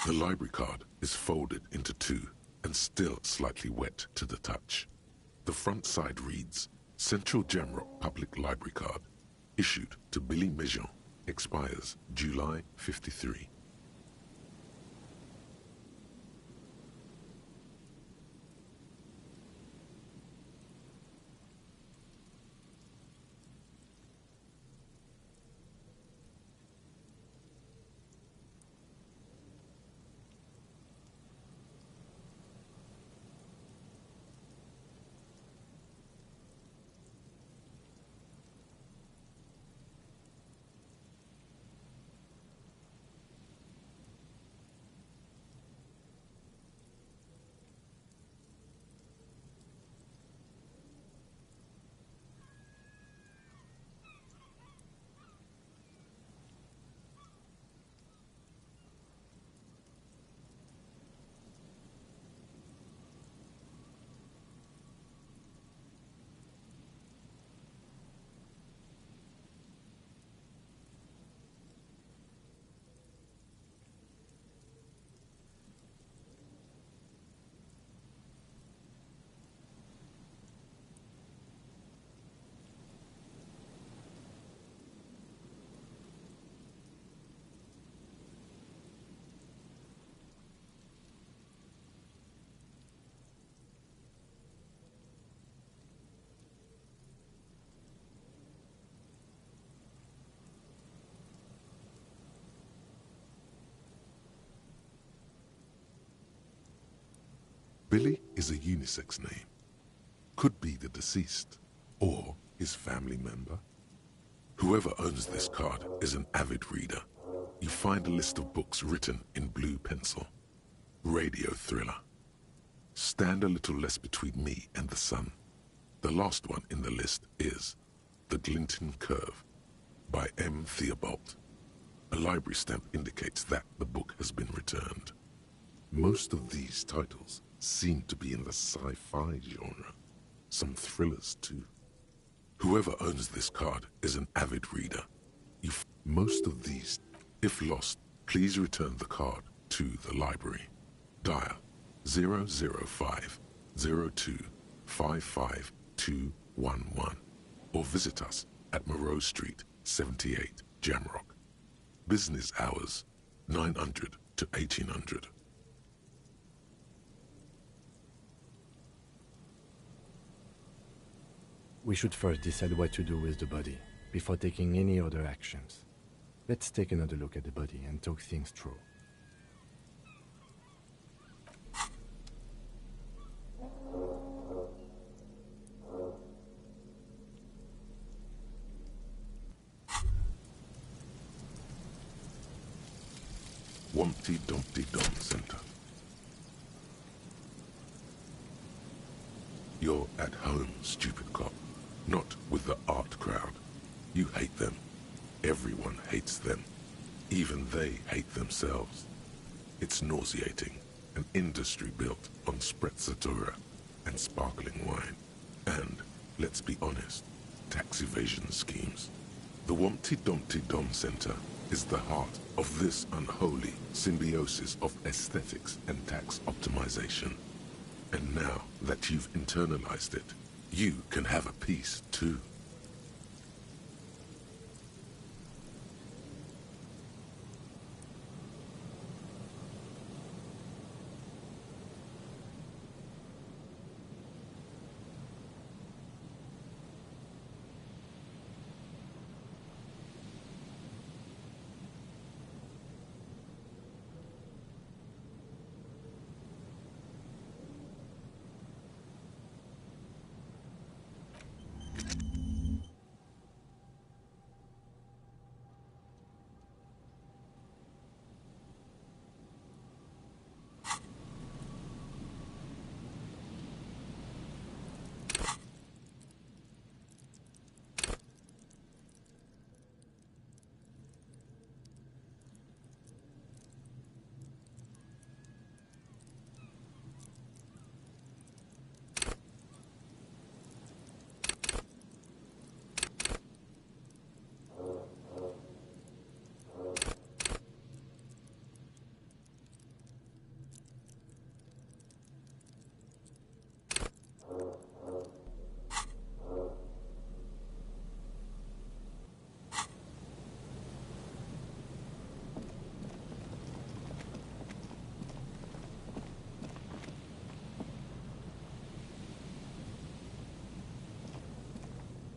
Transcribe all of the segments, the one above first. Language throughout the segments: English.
The library card is folded into two and still slightly wet to the touch. The front side reads, Central Jamrock Public Library Card, issued to Billy Mejean, expires July 53. Billy is a unisex name. Could be the deceased or his family member. Whoever owns this card is an avid reader. You find a list of books written in blue pencil. Radio thriller. Stand a little less between me and the sun. The last one in the list is The Glinting Curve by M. Theobald. A library stamp indicates that the book has been returned. Most of these titles seem to be in the sci-fi genre. Some thrillers too. Whoever owns this card is an avid reader. Most of these, if lost, please return the card to the library. Dial 005 02 55 211 or visit us at Moreau Street, 78, Jamrock. Business hours, 900 to 1800. We should first decide what to do with the body before taking any other actions. Let's take another look at the body and talk things through. Wumpty Dumpty Dum Center. You're at home, stupid cop. Not with the art crowd. You hate them. Everyone hates them. Even they hate themselves. It's nauseating. An industry built on sprezzatura and sparkling wine. And, let's be honest, tax evasion schemes. The Wumpty Dumpty Dum Center is the heart of this unholy symbiosis of aesthetics and tax optimization. And now that you've internalized it, you can have a piece too.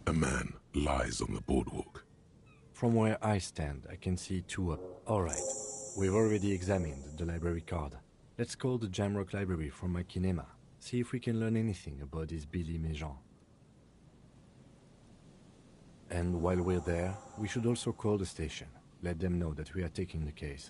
A man lies on the boardwalk. From where I stand, I can see two up. Alright, we've already examined the library card. Let's call the Jamrock Library from my kinema. See if we can learn anything about this Billy Méjean. And while we're there, we should also call the station. Let them know that we are taking the case.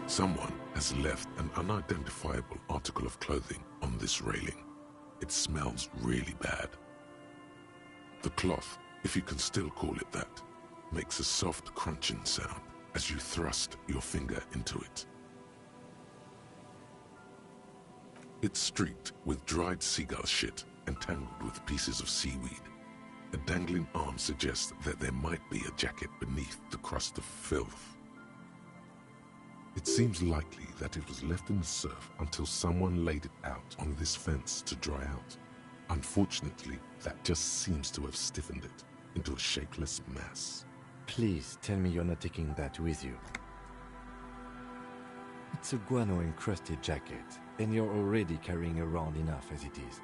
Someone has left an unidentifiable article of clothing on this railing. It smells really bad. The cloth, if you can still call it that, makes a soft crunching sound as you thrust your finger into it. It's streaked with dried seagull shit and tangled with pieces of seaweed. A dangling arm suggests that there might be a jacket beneath the crust of filth. It seems likely that it was left in the surf until someone laid it out on this fence to dry out. Unfortunately, that just seems to have stiffened it into a shapeless mass. Please tell me you're not taking that with you. It's a guano-encrusted jacket, and you're already carrying around enough as it is.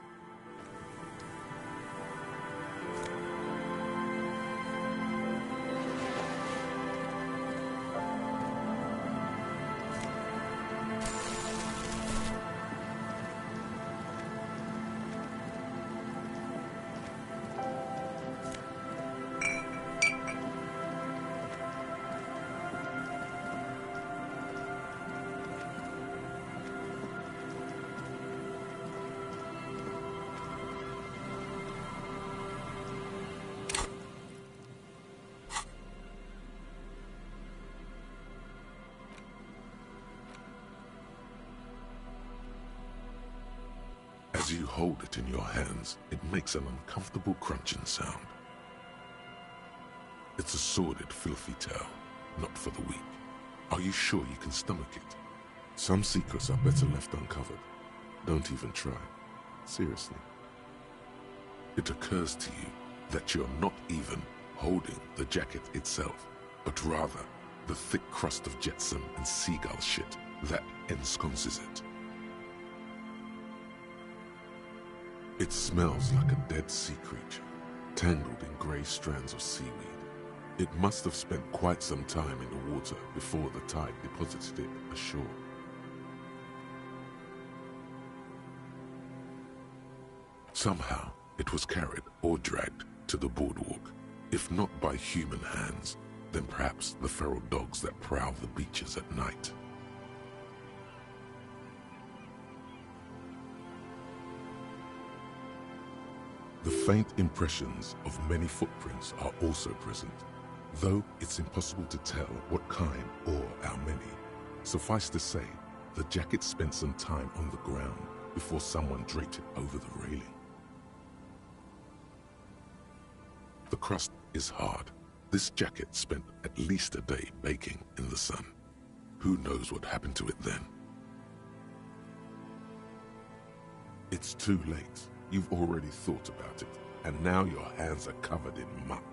As you hold it in your hands, it makes an uncomfortable crunching sound. It's a sordid, filthy tale, not for the weak. Are you sure you can stomach it? Some secrets are better left uncovered. Don't even try. Seriously. It occurs to you that you're not even holding the jacket itself, but rather the thick crust of jetsam and seagull shit that ensconces it. It smells like a dead sea creature, tangled in grey strands of seaweed. It must have spent quite some time in the water before the tide deposited it ashore. Somehow, it was carried or dragged to the boardwalk. If not by human hands, then perhaps the feral dogs that prowl the beaches at night. The faint impressions of many footprints are also present, though it's impossible to tell what kind or how many. Suffice to say, the jacket spent some time on the ground before someone draped it over the railing. The crust is hard. This jacket spent at least a day baking in the sun. Who knows what happened to it then? It's too late. You've already thought about it, and now your hands are covered in muck.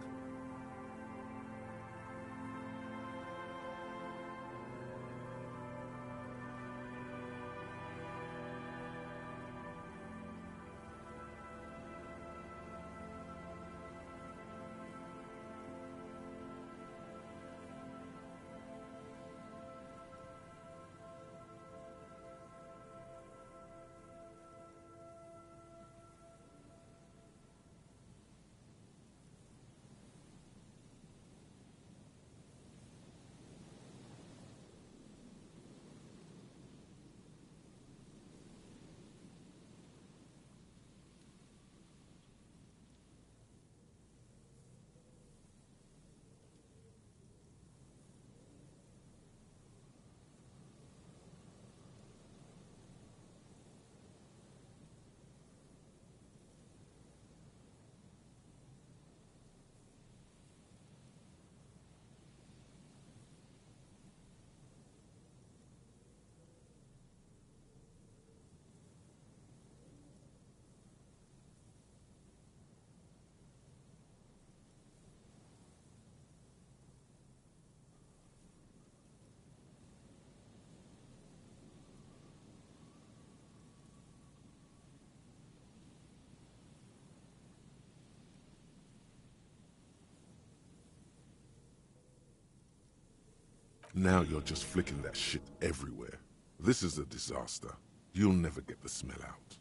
Now you're just flicking that shit everywhere. This is a disaster. You'll never get the smell out.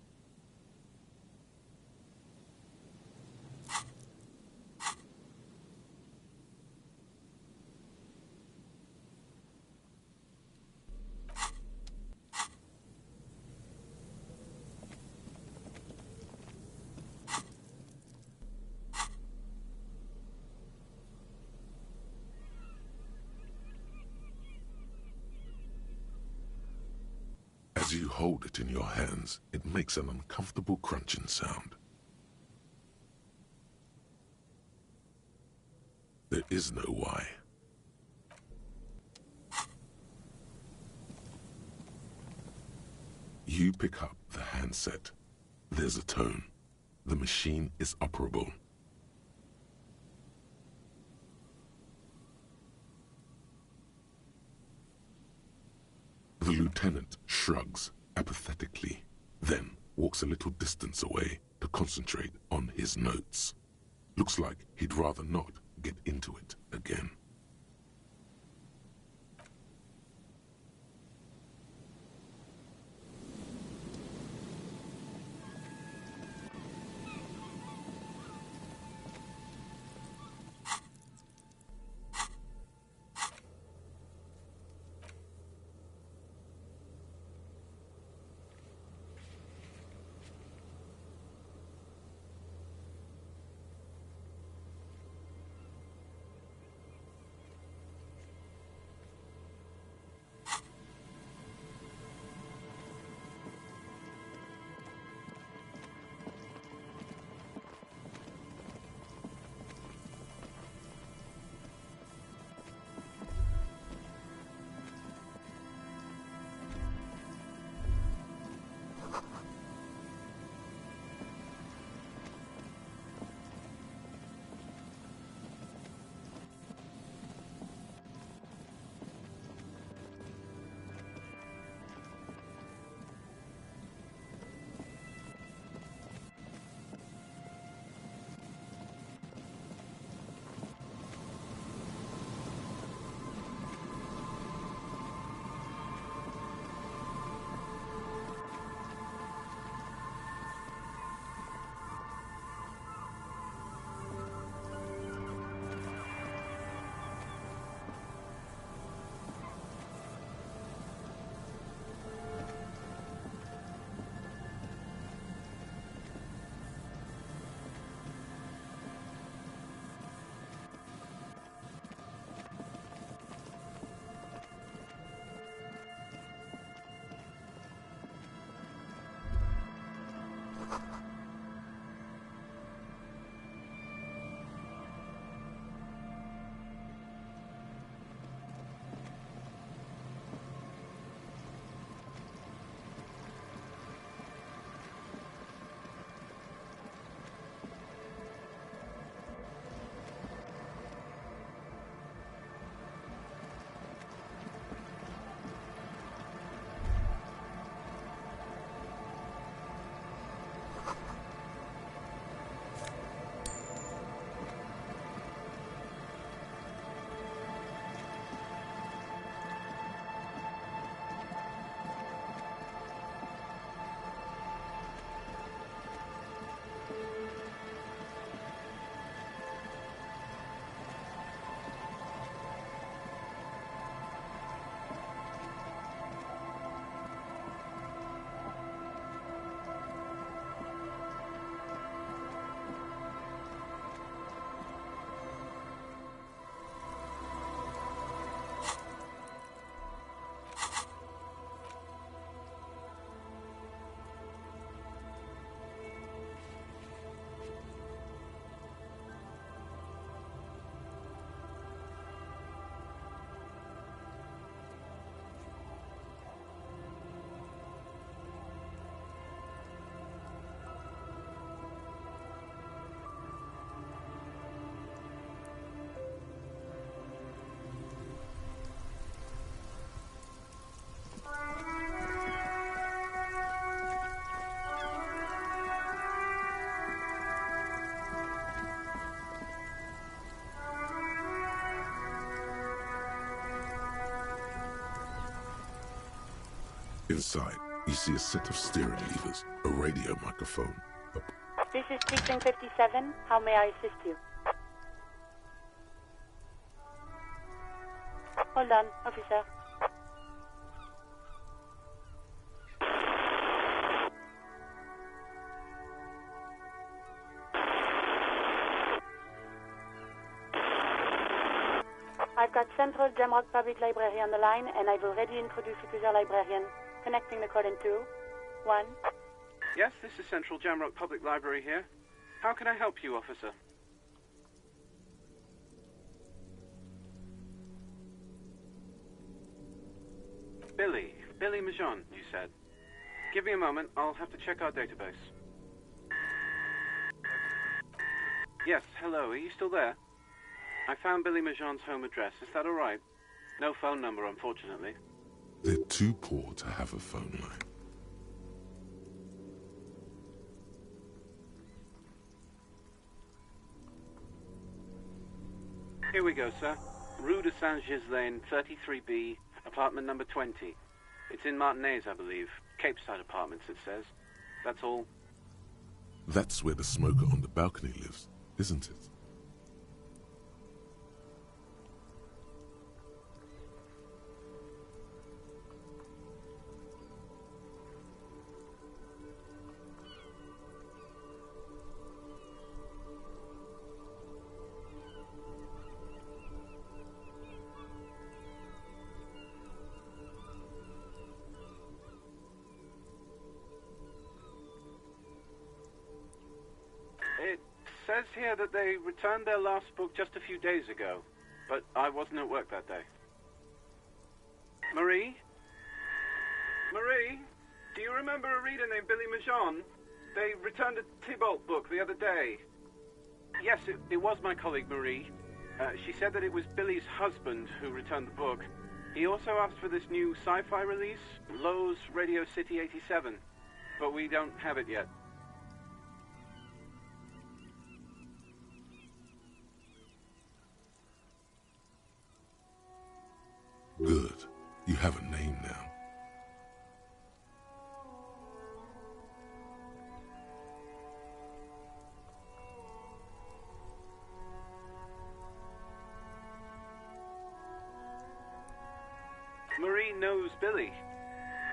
As you hold it in your hands, it makes an uncomfortable crunching sound. There is no why. You pick up the handset. There's a tone. The machine is operable. The lieutenant shrugs apathetically, then walks a little distance away to concentrate on his notes. Looks like he'd rather not get into it again. Inside, you see a set of steering levers, a radio microphone. This is Precinct 57. How may I assist you? Hold on, officer. I've got Central Jamrock Public Library on the line, and I've already introduced you to their librarian. Connecting the call in 2, 1. Yes, this is Central Jamrock Public Library here. How can I help you, officer? Billy Majon, you said. Give me a moment, I'll have to check our database. Yes, hello, are you still there? I found Billy Majon's home address, is that alright? No phone number, unfortunately. They're too poor to have a phone line. Here we go, sir. Rue de Saint-Ghislain, 33B, apartment number 20. It's in Martinez, I believe. Cape Side Apartments, it says. That's all. That's where the smoker on the balcony lives, isn't it? It says here that they returned their last book just a few days ago, but I wasn't at work that day. Marie? Marie? Do you remember a reader named Billy Majon? They returned a Tybalt book the other day. Yes, it was my colleague Marie. She said that it was Billy's husband who returned the book. He also asked for this new sci-fi release, Lowe's Radio City 87, but we don't have it yet. Good. You have a name now. Marie knows Billy.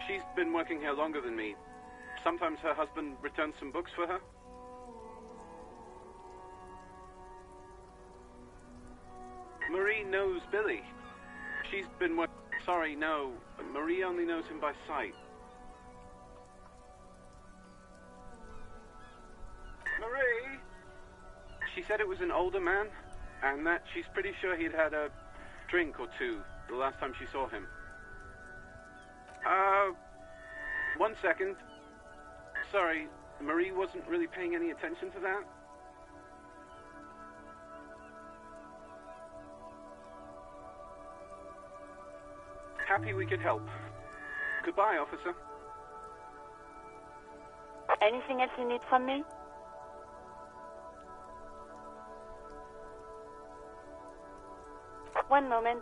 She's been working here longer than me. Sometimes her husband returns some books for her. Marie knows Billy. She's been working... Sorry, no. Marie only knows him by sight. Marie? She said it was an older man, and that she's pretty sure he'd had a drink or two the last time she saw him. 1 second. Sorry, Marie wasn't really paying any attention to that. Happy we could help. Goodbye, officer. Anything else you need from me? One moment.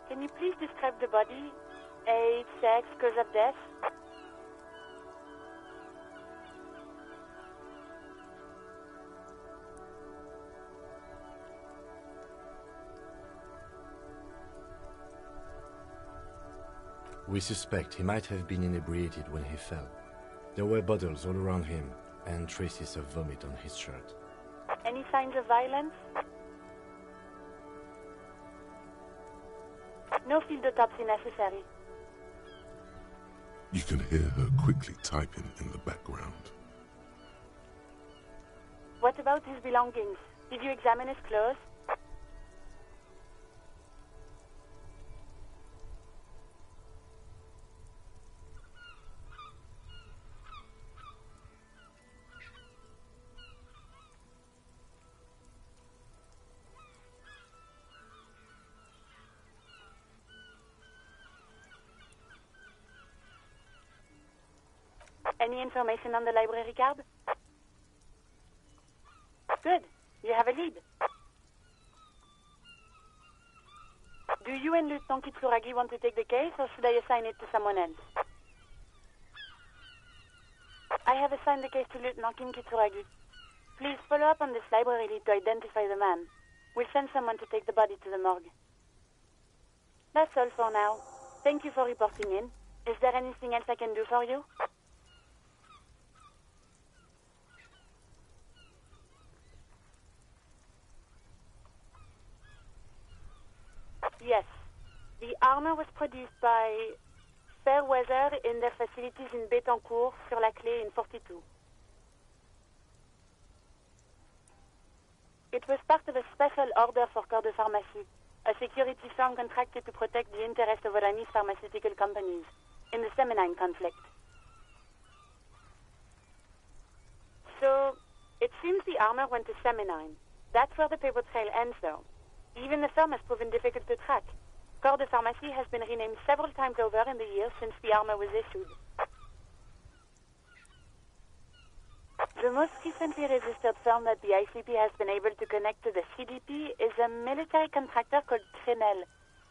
Can you please describe the body? Age, sex, cause of death? We suspect he might have been inebriated when he fell. There were bottles all around him, and traces of vomit on his shirt. Any signs of violence? No field autopsy necessary. You can hear her quickly typing in the background. What about his belongings? Did you examine his clothes? Any information on the library card? Good. You have a lead. Do you and Lieutenant Kitsuragi want to take the case, or should I assign it to someone else? I have assigned the case to Lieutenant Kim Kitsuragi. Please follow up on this library lead to identify the man. We'll send someone to take the body to the morgue. That's all for now. Thank you for reporting in. Is there anything else I can do for you? Yes. The armor was produced by Fairweather in their facilities in Betancourt, sur la Clé in 42. It was part of a special order for Corps de Pharmacie, a security firm contracted to protect the interests of Oranese pharmaceutical companies in the Semenine conflict. So, it seems the armor went to Semenine. That's where the paper trail ends, though. Even the firm has proven difficult to track. Corps de Pharmacie has been renamed several times over in the years since the armor was issued. The most recently registered firm that the ICP has been able to connect to the CDP is a military contractor called Trinell,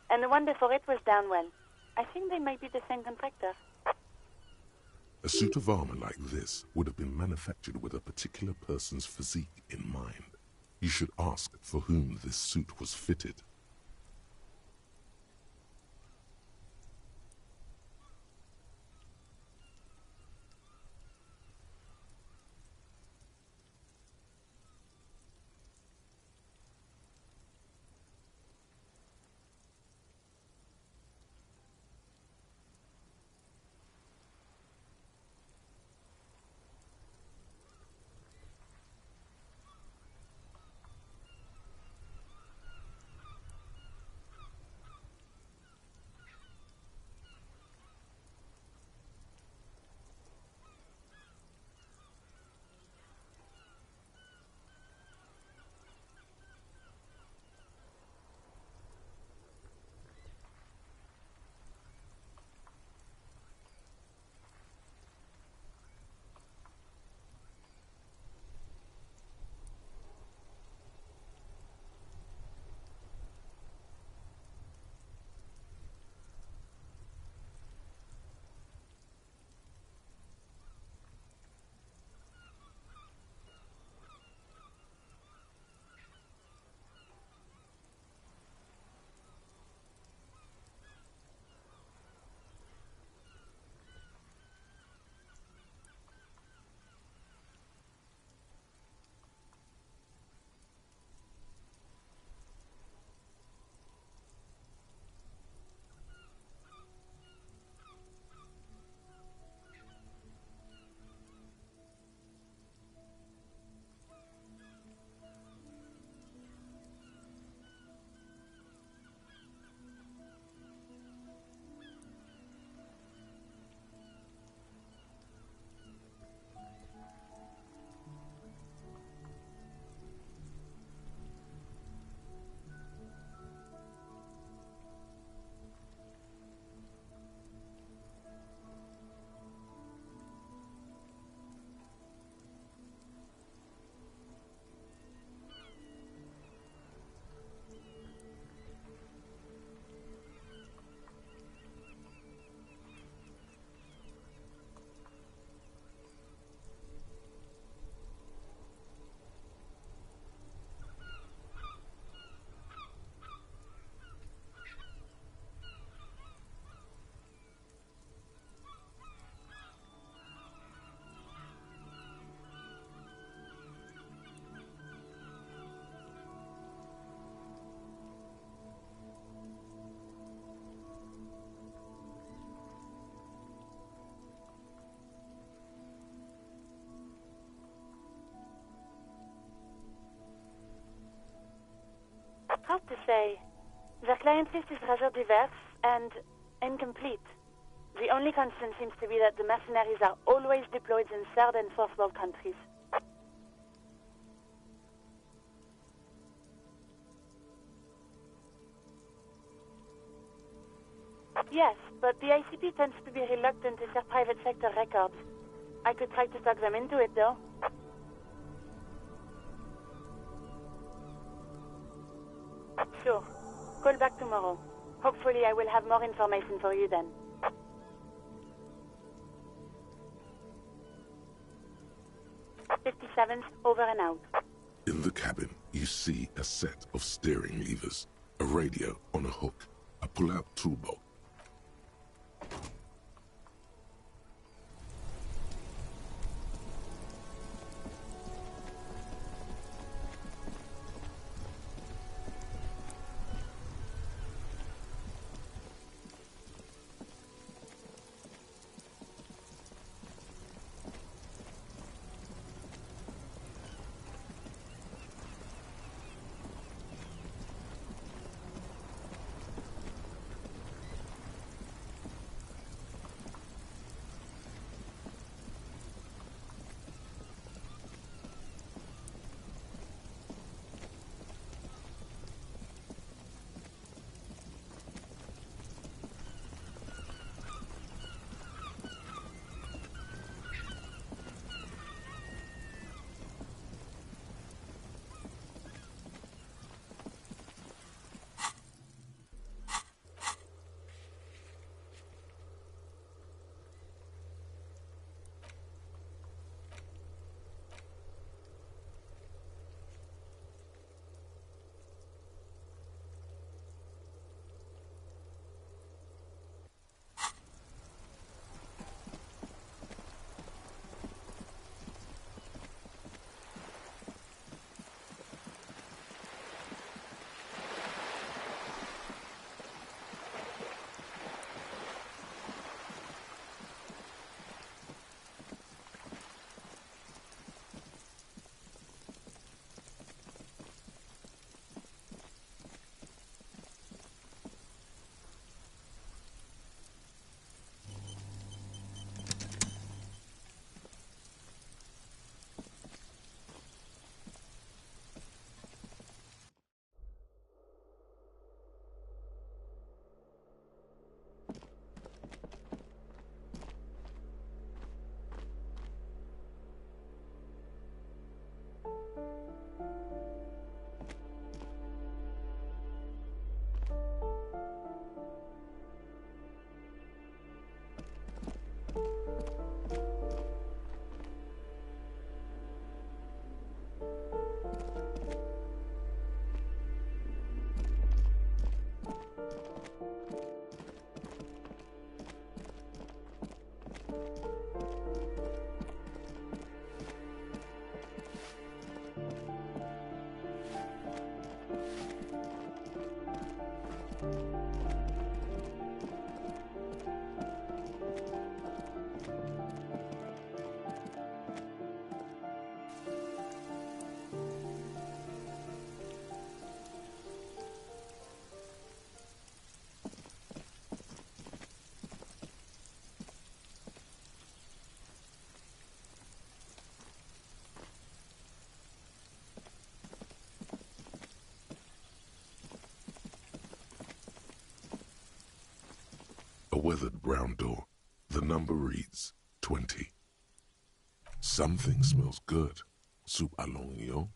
and the one before it was Downwell. I think they might be the same contractor. A suit of armor like this would have been manufactured with a particular person's physique in mind. You should ask for whom this suit was fitted. Hard to say. Their client list is rather diverse and incomplete. The only constant seems to be that the mercenaries are always deployed in third and fourth world countries. Yes, but the ICP tends to be reluctant to share private sector records. I could try to talk them into it, though. Sure. Call back tomorrow. Hopefully I will have more information for you then. '57th, over and out. In the cabin, you see a set of steering levers, a radio on a hook, a pull-out toolbox. A weathered brown door. The number reads 20. Something smells good. Soup allons.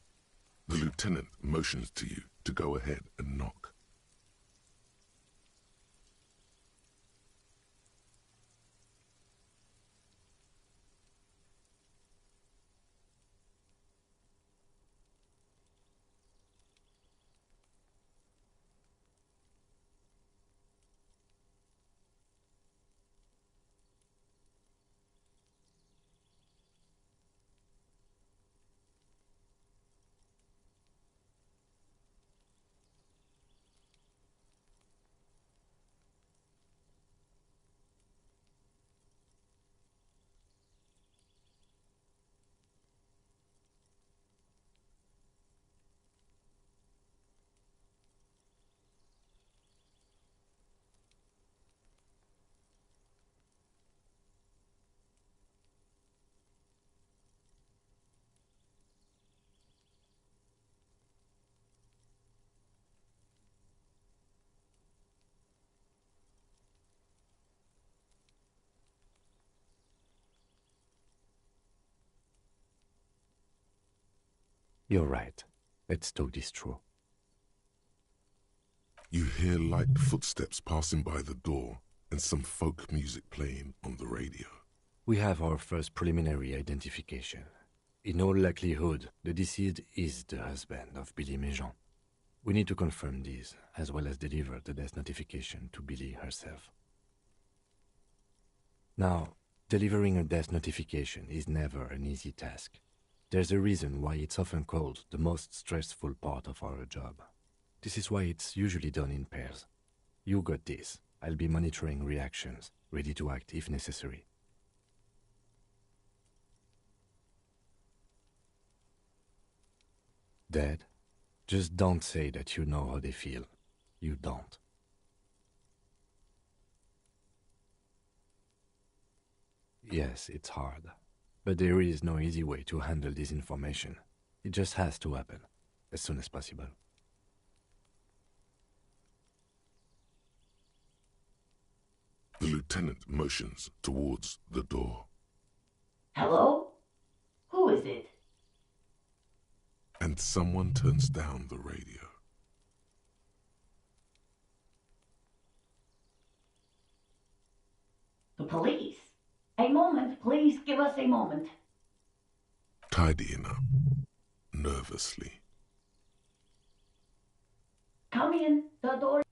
The lieutenant motions to you to go ahead and knock. You're right. Let's talk this through. You hear light footsteps passing by the door and some folk music playing on the radio. We have our first preliminary identification. In all likelihood, the deceased is the husband of Billy Méjean. We need to confirm this, as well as deliver the death notification to Billy herself. Now, delivering a death notification is never an easy task. There's a reason why it's often called the most stressful part of our job. This is why it's usually done in pairs. You got this. I'll be monitoring reactions, ready to act if necessary. Dead? Just don't say that you know how they feel. You don't. Yes, it's hard. But there is no easy way to handle this information. It just has to happen, as soon as possible. The lieutenant motions towards the door. Hello? Who is it? And someone turns down the radio. The police. A moment, please give us a moment. Tidying up, nervously. Come in, the door.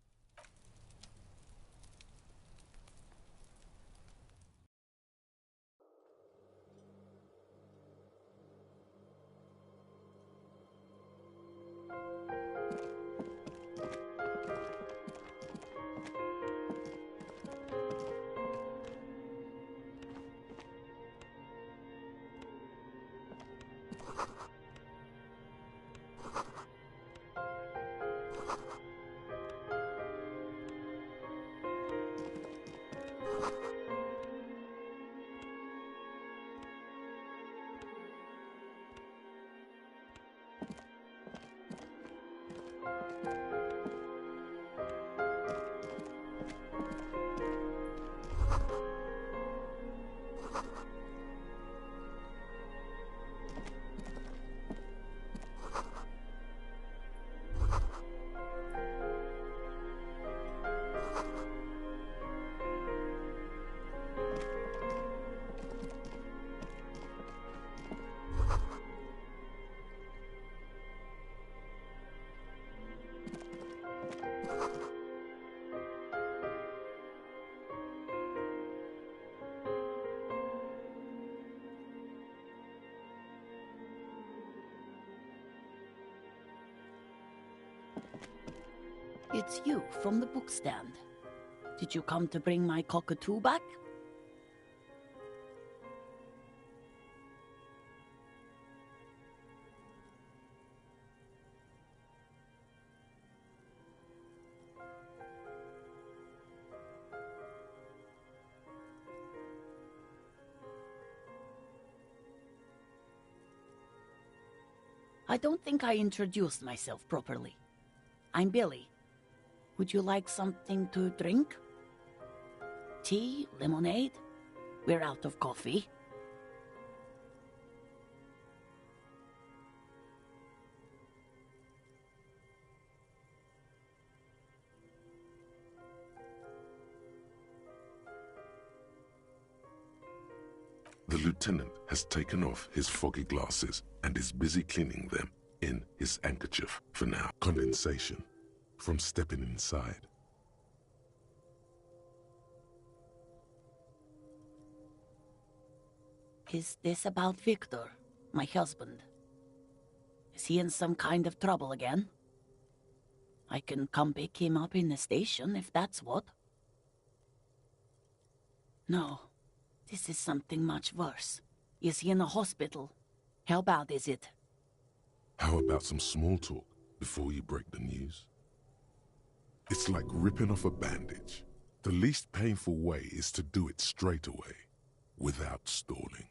It's you from the book stand. Did you come to bring my cockatoo back? I don't think I introduced myself properly. I'm Billy. Would you like something to drink? Tea? Lemonade? We're out of coffee. The lieutenant has taken off his foggy glasses and is busy cleaning them in his handkerchief for now. Condensation from stepping inside. Is this about Victor, my husband? Is he in some kind of trouble again? I can come pick him up in the station if that's what. No, this is something much worse. Is he in a hospital? How bad is it? How about some small talk before you break the news? It's like ripping off a bandage. The least painful way is to do it straight away, without stalling.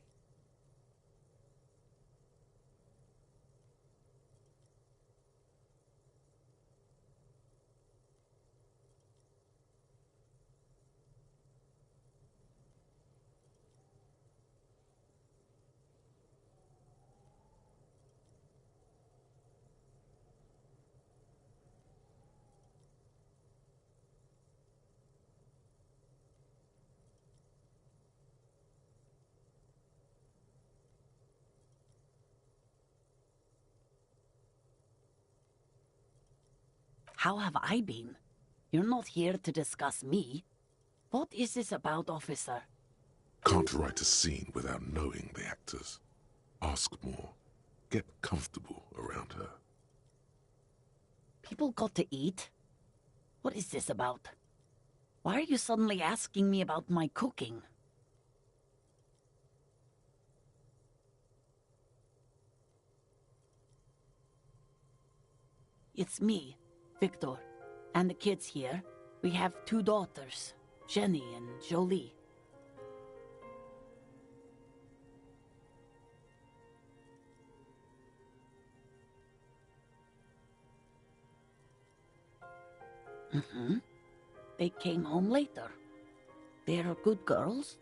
How have I been? You're not here to discuss me. What is this about, officer? Can't write a scene without knowing the actors. Ask more. Get comfortable around her. People got to eat. What is this about? Why are you suddenly asking me about my cooking? It's me, Victor, and the kids here. We have 2 daughters, Jenny and Jolie. They came home later. They're good girls.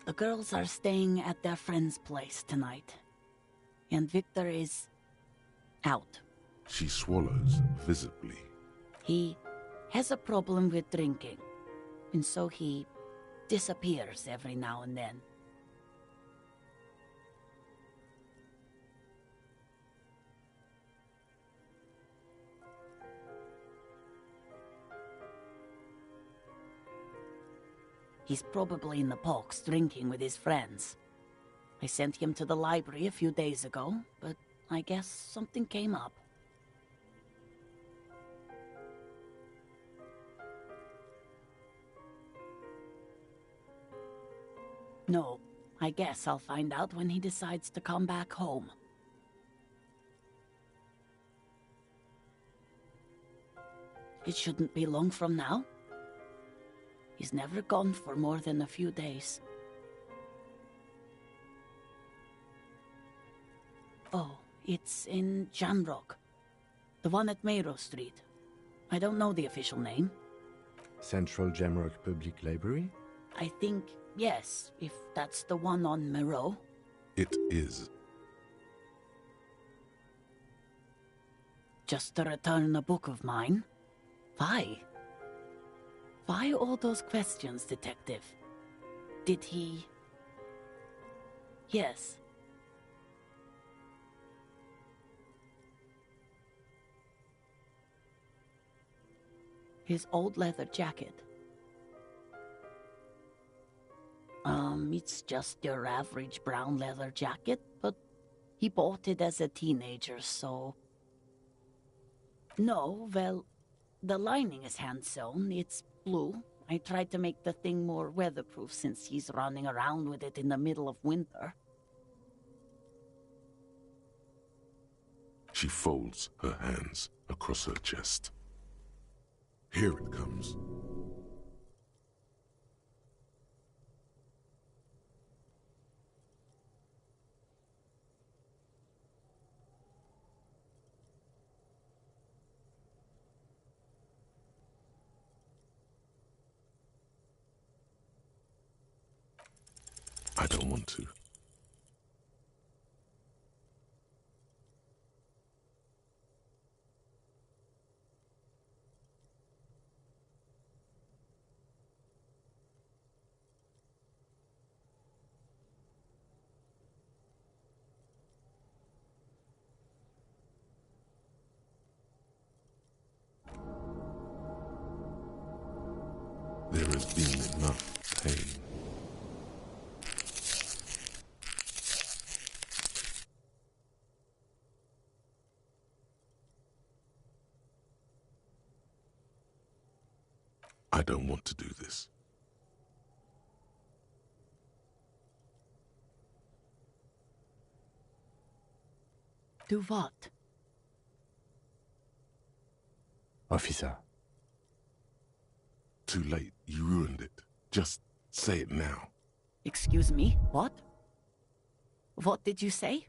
The girls are staying at their friend's place tonight. And Victor is out. She swallows visibly. He has a problem with drinking, and so he disappears every now and then. He's probably in the box drinking with his friends. I sent him to the library a few days ago, but I guess something came up. No, I guess I'll find out when he decides to come back home. It shouldn't be long from now. He's never gone for more than a few days. Oh, it's in Jamrock. The one at Mayrow Street. I don't know the official name. Central Jamrock Public Library? I think, yes, if that's the one on Mayrow. It is. Just to return a book of mine? Why? Why all those questions, Detective? Did he... Yes. His old leather jacket. It's just your average brown leather jacket, but he bought it as a teenager, so... No, well, the lining is hand-sewn. It's blue. I tried to make the thing more weatherproof since he's running around with it in the middle of winter. She folds her hands across her chest. Here it comes. I don't want to. There has been enough pain. I don't want to do this. Do what? Officer. Too late. You ruined it. Just say it now. Excuse me? What? What did you say?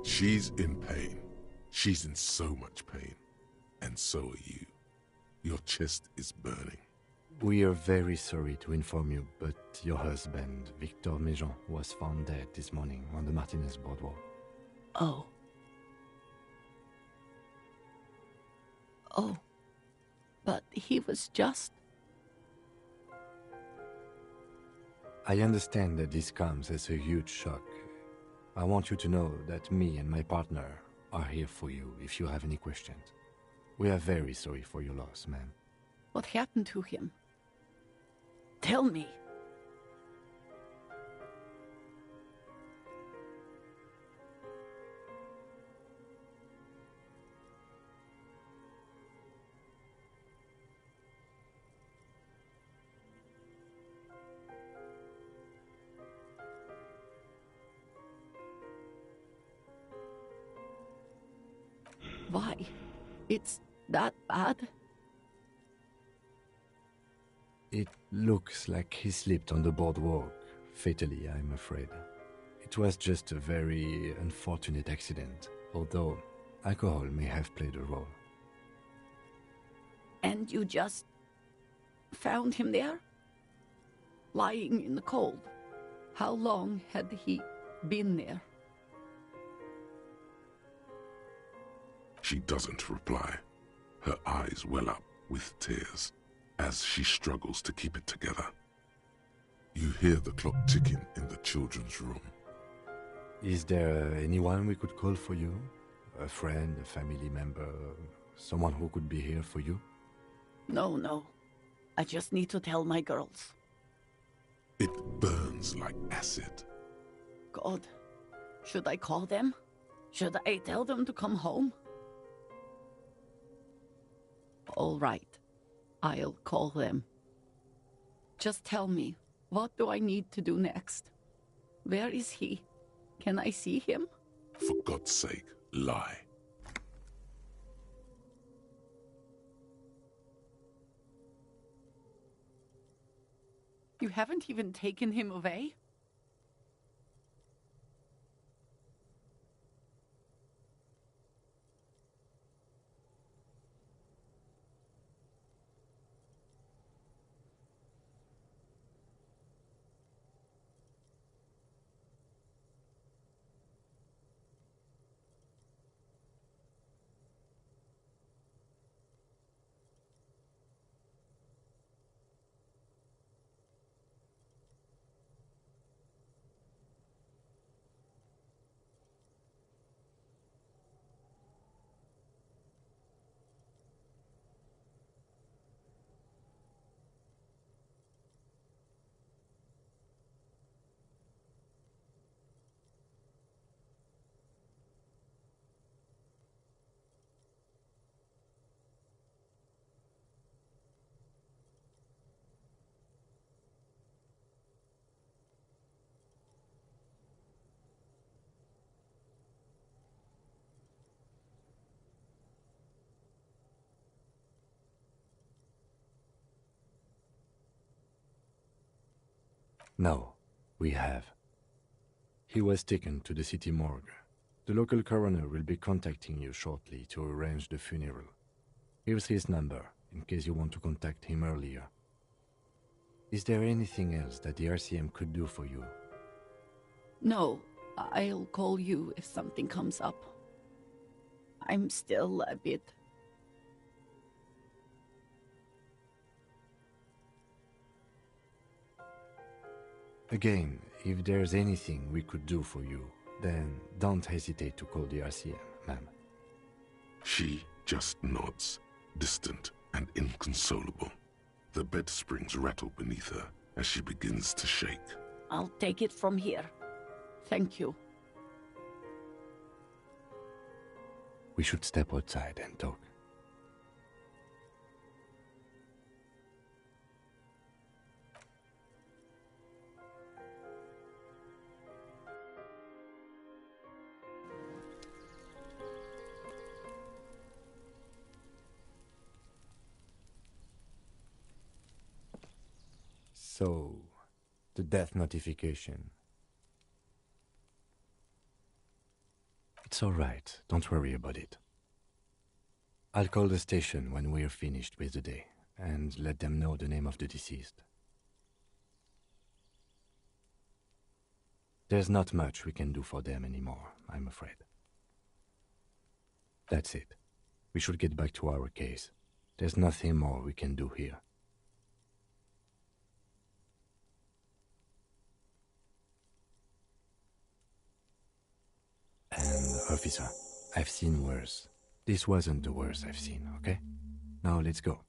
She's in pain. She's in so much pain. And so are you. Your chest is burning. We are very sorry to inform you, but your husband, Victor Méjean, was found dead this morning on the Martinez boardwalk. Oh. Oh. But he was just... I understand that this comes as a huge shock. I want you to know that me and my partner are here for you if you have any questions. We are very sorry for your loss, ma'am. What happened to him? Tell me. Why? It's that bad? It looks like he slipped on the boardwalk, fatally, I'm afraid. It was just a very unfortunate accident, although alcohol may have played a role. And you just found him there? Lying in the cold? How long had he been there? She doesn't reply. Her eyes well up with tears as she struggles to keep it together. You hear the clock ticking in the children's room. Is there anyone we could call for you? A friend, a family member, someone who could be here for you? No. I just need to tell my girls. It burns like acid. God, should I call them? Should I tell them to come home? All right, I'll call them. Just tell me, what do I need to do next? Where is he? Can I see him? For God's sake, lie. You haven't even taken him away? No, we have. He was taken to the city morgue. The local coroner will be contacting you shortly to arrange the funeral. Here's his number, in case you want to contact him earlier. Is there anything else that the RCM could do for you? No, I'll call you if something comes up. I'm still a bit... Again, if there's anything we could do for you, then don't hesitate to call the RCM, ma'am. She just nods, distant and inconsolable. The bed springs rattle beneath her as she begins to shake. I'll take it from here. Thank you. We should step outside and talk. So, the death notification. It's all right. Don't worry about it. I'll call the station when we're finished with the day and let them know the name of the deceased. There's not much we can do for them anymore, I'm afraid. That's it. We should get back to our case. There's nothing more we can do here. And, officer, I've seen worse. This wasn't the worst I've seen, okay? Now let's go.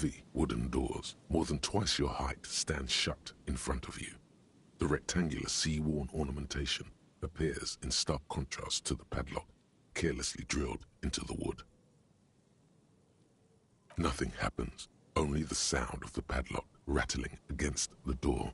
heavy wooden doors, more than twice your height, stand shut in front of you. The rectangular sea-worn ornamentation appears in stark contrast to the padlock, carelessly drilled into the wood. Nothing happens, only the sound of the padlock rattling against the door.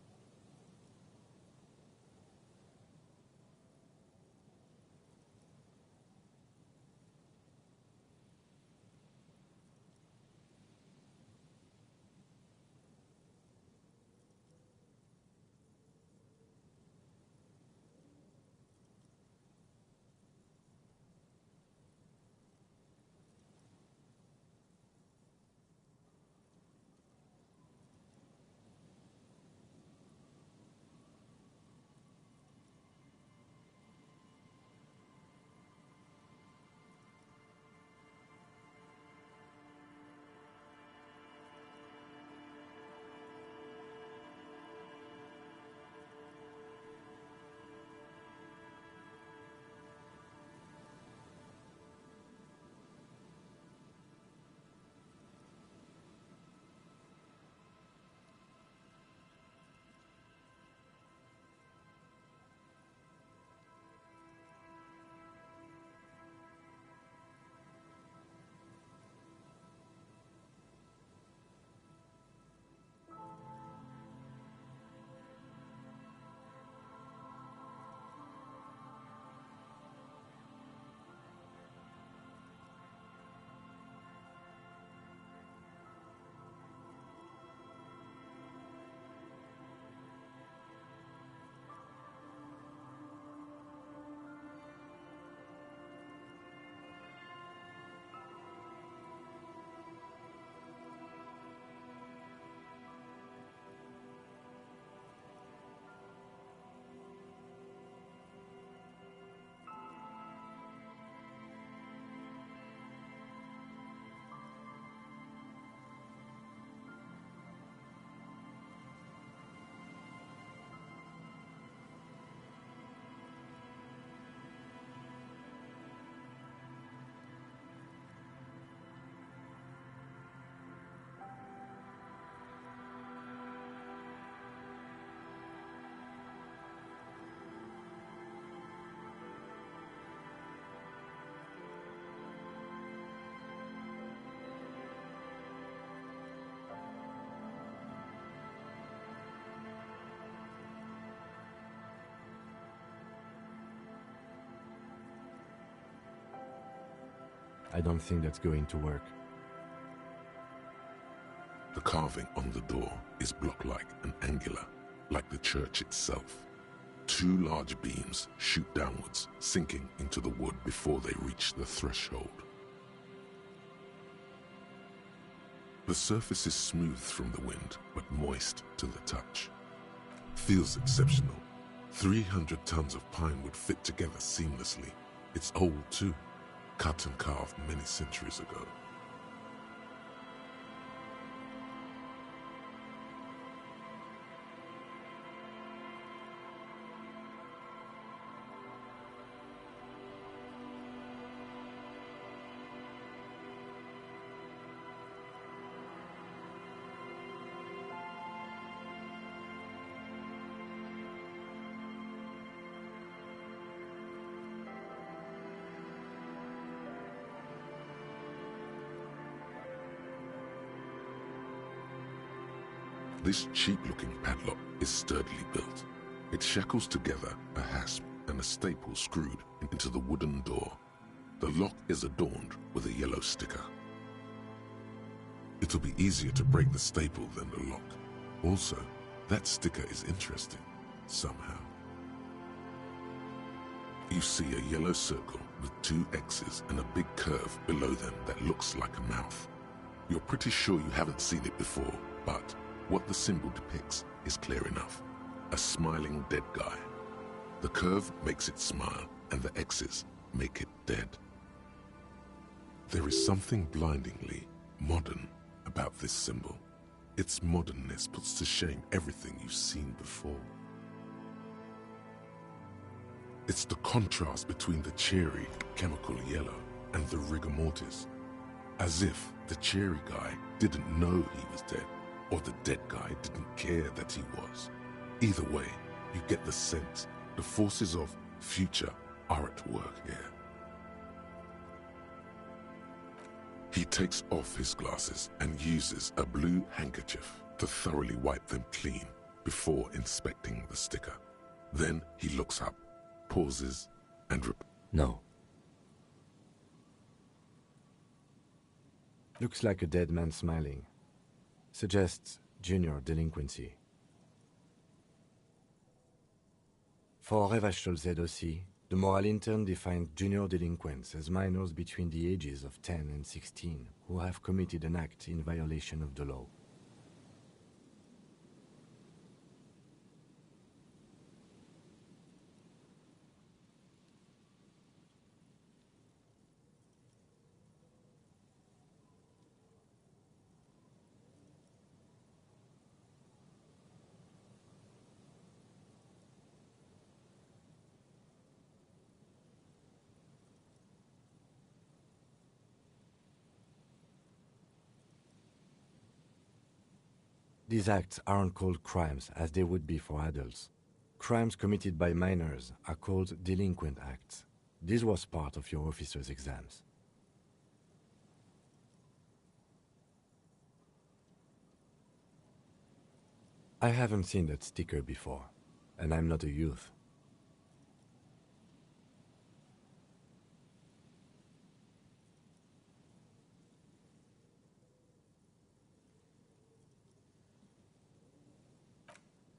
I don't think that's going to work. The carving on the door is block-like and angular, like the church itself. Two large beams shoot downwards, sinking into the wood before they reach the threshold. The surface is smooth from the wind, but moist to the touch. Feels exceptional. 300 tons of pine would fit together seamlessly. It's old too, cut and carved many centuries ago. This cheap-looking padlock is sturdily built. It shackles together a hasp and a staple screwed into the wooden door. The lock is adorned with a yellow sticker. It'll be easier to break the staple than the lock. Also, that sticker is interesting, somehow. You see a yellow circle with two X's and a big curve below them that looks like a mouth. You're pretty sure you haven't seen it before, but what the symbol depicts is clear enough. A smiling dead guy. The curve makes it smile, and the X's make it dead. There is something blindingly modern about this symbol. Its modernness puts to shame everything you've seen before. It's the contrast between the cheery, chemical yellow and the rigor mortis, as if the cheery guy didn't know he was dead, or the dead guy didn't care that he was. Either way, you get the sense the forces of future are at work here. He takes off his glasses and uses a blue handkerchief to thoroughly wipe them clean before inspecting the sticker. Then he looks up, pauses, and No. Looks like a dead man smiling. Suggests junior delinquency. For Revachol ZOC, the moral intern defined junior delinquents as minors between the ages of 10 and 16 who have committed an act in violation of the law. These acts aren't called crimes as they would be for adults. Crimes committed by minors are called delinquent acts. This was part of your officer's exams. I haven't seen that sticker before, and I'm not a youth.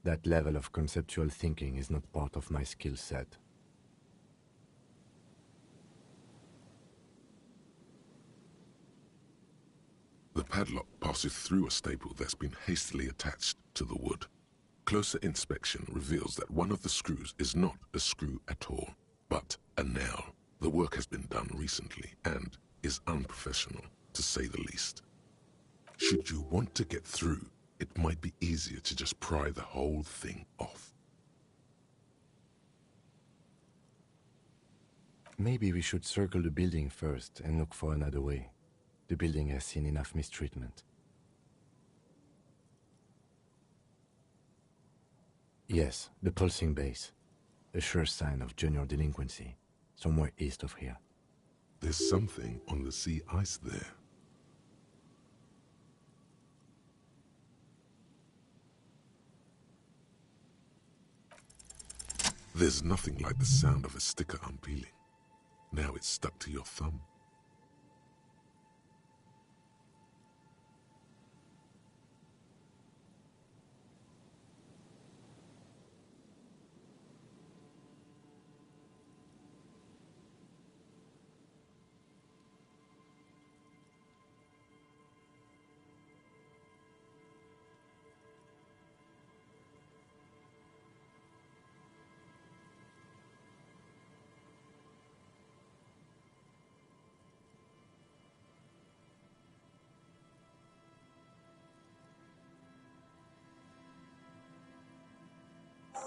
That level of conceptual thinking is not part of my skill set. The padlock passes through a staple that's been hastily attached to the wood. Closer inspection reveals that one of the screws is not a screw at all, but a nail. The work has been done recently and is unprofessional, to say the least. Should you want to get through, it might be easier to just pry the whole thing off. Maybe we should circle the building first and look for another way. The building has seen enough mistreatment. Yes, the pulsing base. A sure sign of junior delinquency, somewhere east of here. There's something on the sea ice there. There's nothing like the sound of a sticker unpeeling. Now it's stuck to your thumb.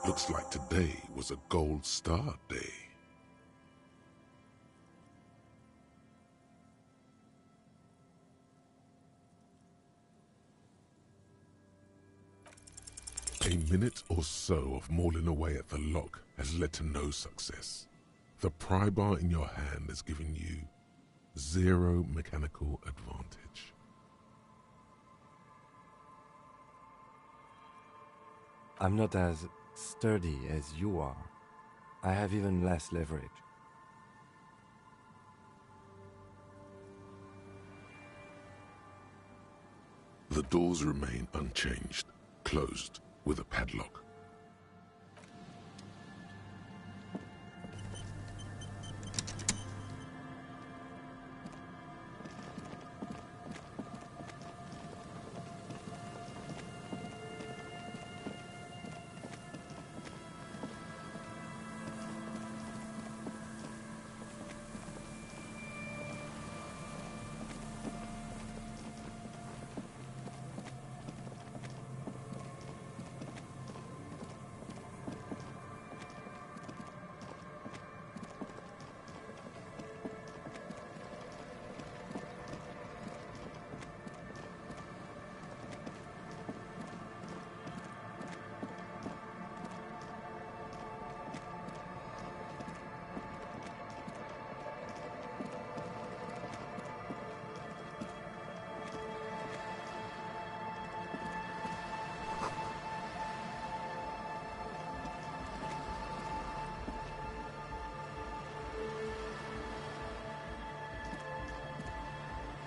Looks like today was a gold star day. A minute or so of mauling away at the lock has led to no success. The pry bar in your hand has given you zero mechanical advantage. I'm not as sturdy as you are. I have even less leverage. The doors remain unchanged, closed with a padlock.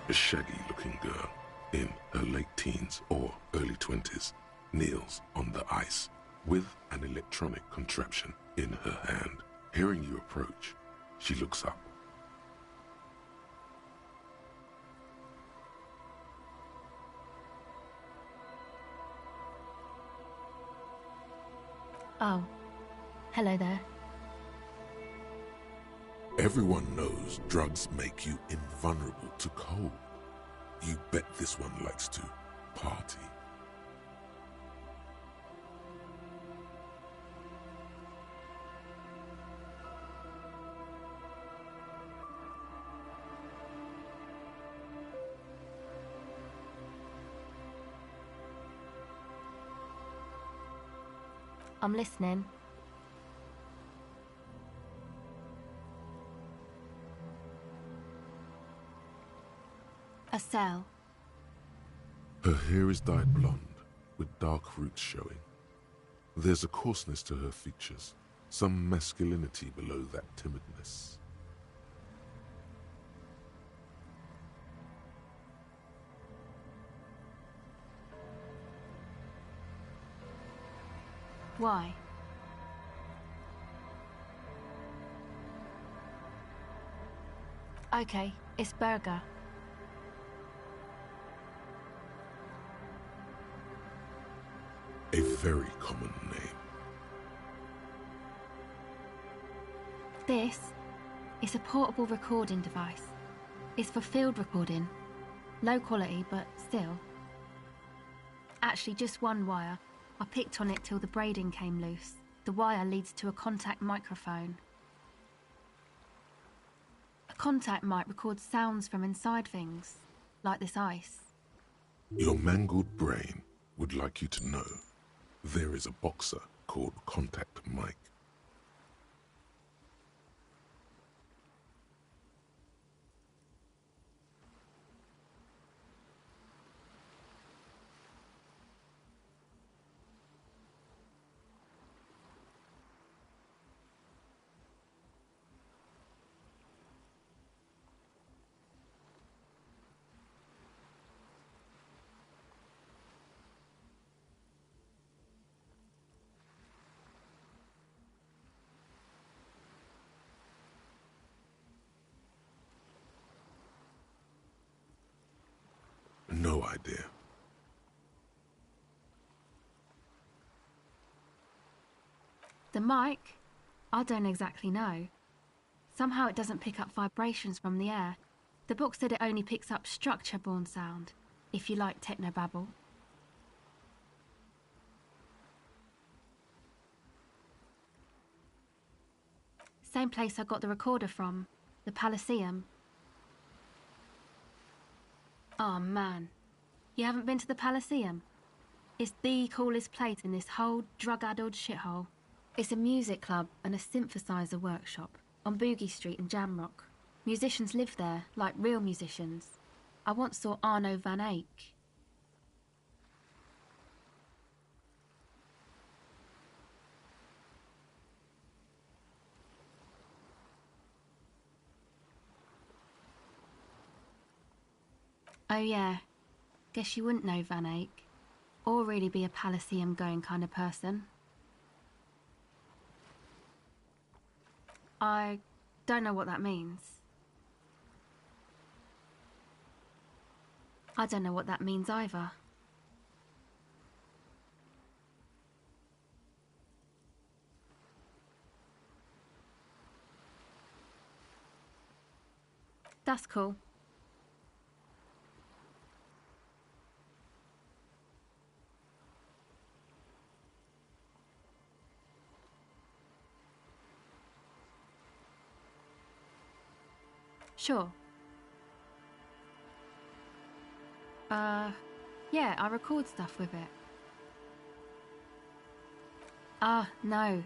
A shaggy-looking girl in her late teens or early 20s kneels on the ice with an electronic contraption in her hand. Hearing you approach, she looks up. Oh, hello there. Everyone knows drugs make you invulnerable to cold. You bet this one likes to party. I'm listening. A cell. Her hair is dyed blonde, with dark roots showing. There's a coarseness to her features, some masculinity below that timidness. Why? Okay, it's Burger. A very common name. This is a portable recording device. It's for field recording. Low quality, but still. Actually, just one wire. I picked on it till the braiding came loose. The wire leads to a contact microphone. A contact mic records sounds from inside things, like this ice. Your mangled brain would like you to know there is a boxer called Contact Mike. No idea. The mic? I don't exactly know. Somehow it doesn't pick up vibrations from the air. The book said it only picks up structure-borne sound, if you like technobabble. Same place I got the recorder from, the Palaceum. Oh man, you haven't been to the Palaceum? It's the coolest place in this whole drug-addled shithole. It's a music club and a synthesizer workshop on Boogie Street in Jamrock. Musicians live there, like real musicians. I once saw Arno van Eyck. Oh yeah, guess you wouldn't know Van Eyck, or really be a Palaceum going kind of person. I don't know what that means. I don't know what that means either. That's cool. Sure. Yeah, I record stuff with it. No.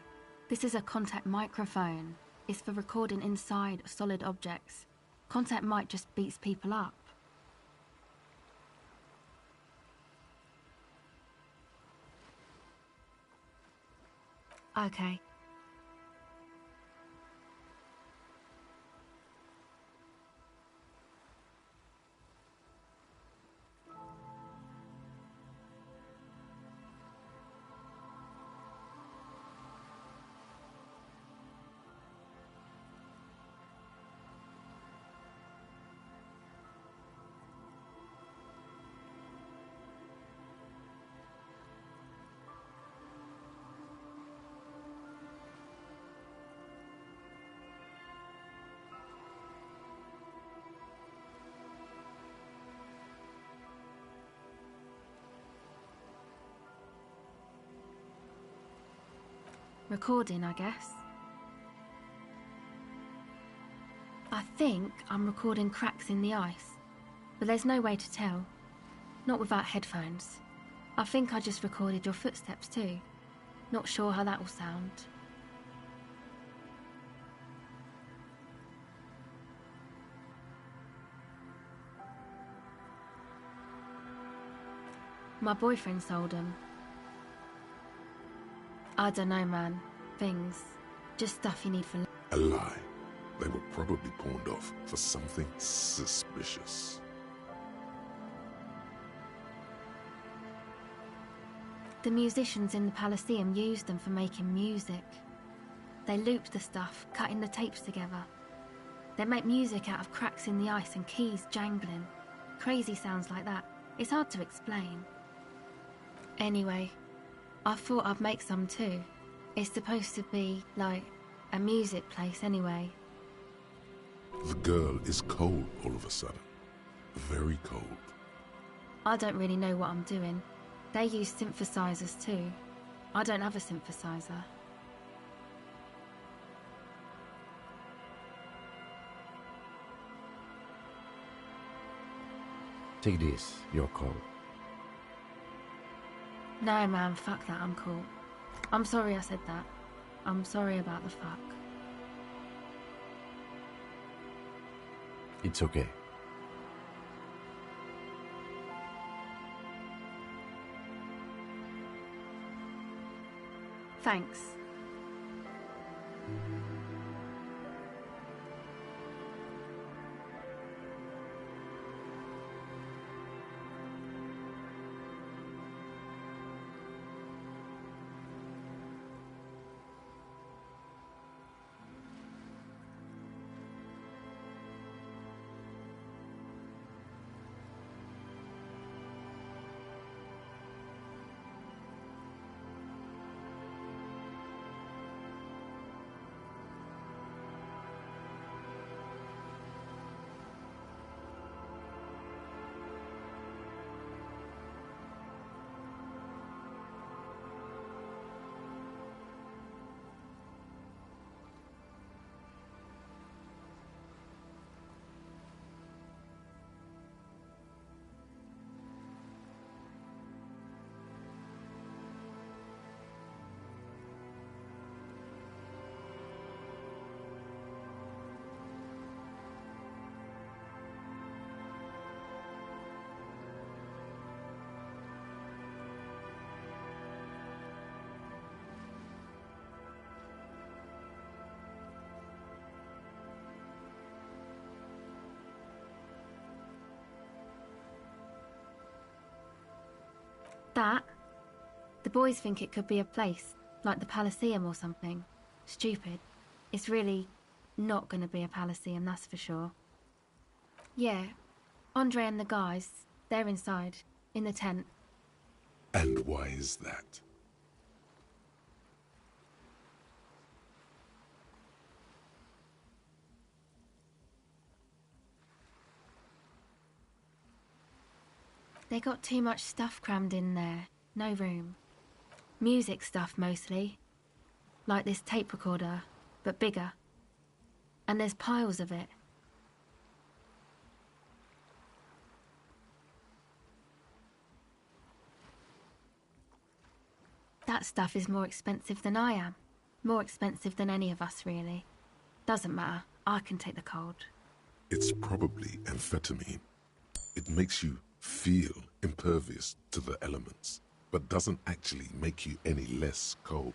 This is a contact microphone. It's for recording inside solid objects. Contact mic just beats people up. Okay. Recording, I guess. I think I'm recording cracks in the ice, but there's no way to tell. Not without headphones. I think I just recorded your footsteps too. Not sure how that will sound. My boyfriend sold them. I don't know, man. Things. Just stuff you need for... A lie. They were probably pawned off for something suspicious. The musicians in the Palaceum used them for making music. They looped the stuff, cutting the tapes together. They make music out of cracks in the ice and keys jangling. Crazy sounds like that. It's hard to explain. Anyway, I thought I'd make some too. It's supposed to be, like, a music place anyway. The girl is cold all of a sudden. Very cold. I don't really know what I'm doing. They use synthesizers too. I don't have a synthesizer. Take this, your call. No, man, fuck that, I'm cool. I'm sorry I said that. I'm sorry about the fuck. It's okay. Thanks. That? The boys think it could be a place, like the Palaceum or something. Stupid. It's really not gonna be a Palaceum, that's for sure. Yeah, Andre and the guys, they're inside, in the tent. And why is that? They got too much stuff crammed in there. No room. Music stuff, mostly. Like this tape recorder, but bigger. And there's piles of it. That stuff is more expensive than I am. More expensive than any of us, really. Doesn't matter. I can take the cold. It's probably amphetamine. It makes you feel impervious to the elements, but doesn't actually make you any less cold.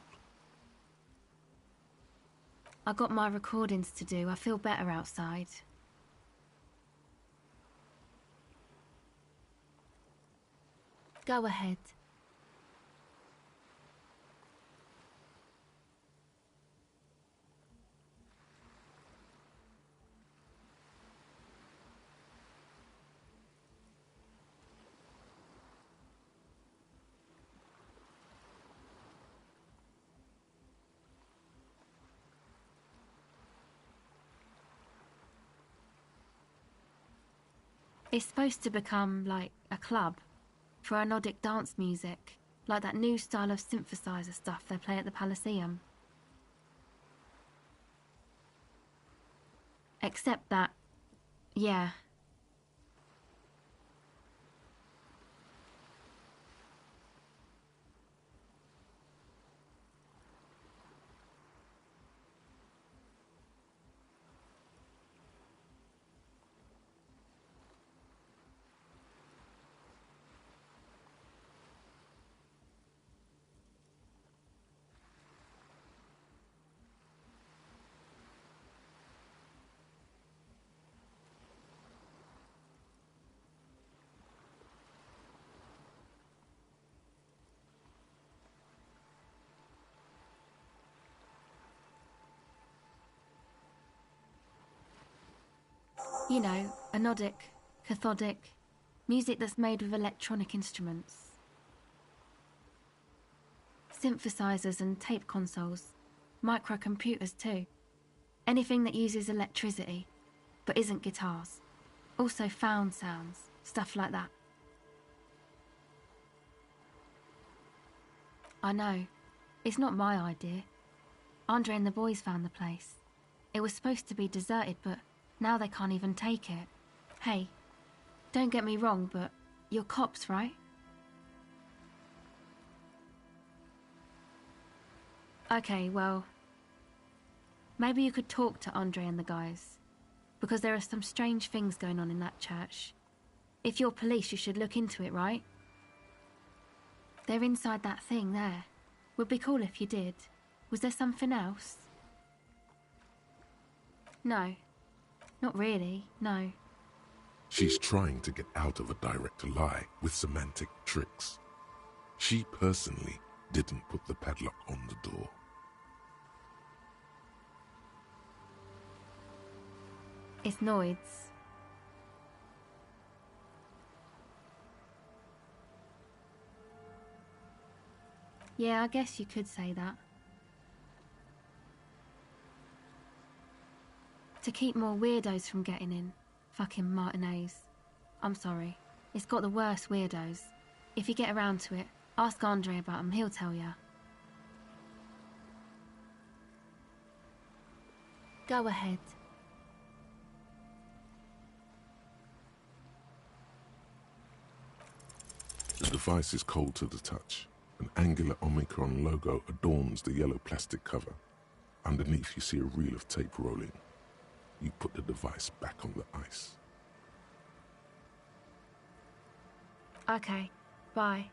I got my recordings to do. I feel better outside. Go ahead. It's supposed to become, like, a club for anodic dance music, like that new style of synthesizer stuff they play at the Palaceum. Except that, yeah. You know, anodic, cathodic, music that's made with electronic instruments. Synthesizers and tape consoles, microcomputers too. Anything that uses electricity, but isn't guitars. Also found sounds, stuff like that. I know, it's not my idea. Andre and the boys found the place. It was supposed to be deserted, but now they can't even take it. Hey, don't get me wrong, but you're cops, right? Okay, well, maybe you could talk to Andre and the guys, because there are some strange things going on in that church. If you're police, you should look into it, right? They're inside that thing there. Would be cool if you did. Was there something else? No. Not really, no. She's trying to get out of a direct lie with semantic tricks. She personally didn't put the padlock on the door. It's Noid's. Yeah, I guess you could say that. To keep more weirdos from getting in. Fucking Martinez. I'm sorry. It's got the worst weirdos. If you get around to it, ask Andre about them, he'll tell ya. Go ahead. The device is cold to the touch. An angular Omicron logo adorns the yellow plastic cover. Underneath you see a reel of tape rolling. You put the device back on the ice. Okay, bye.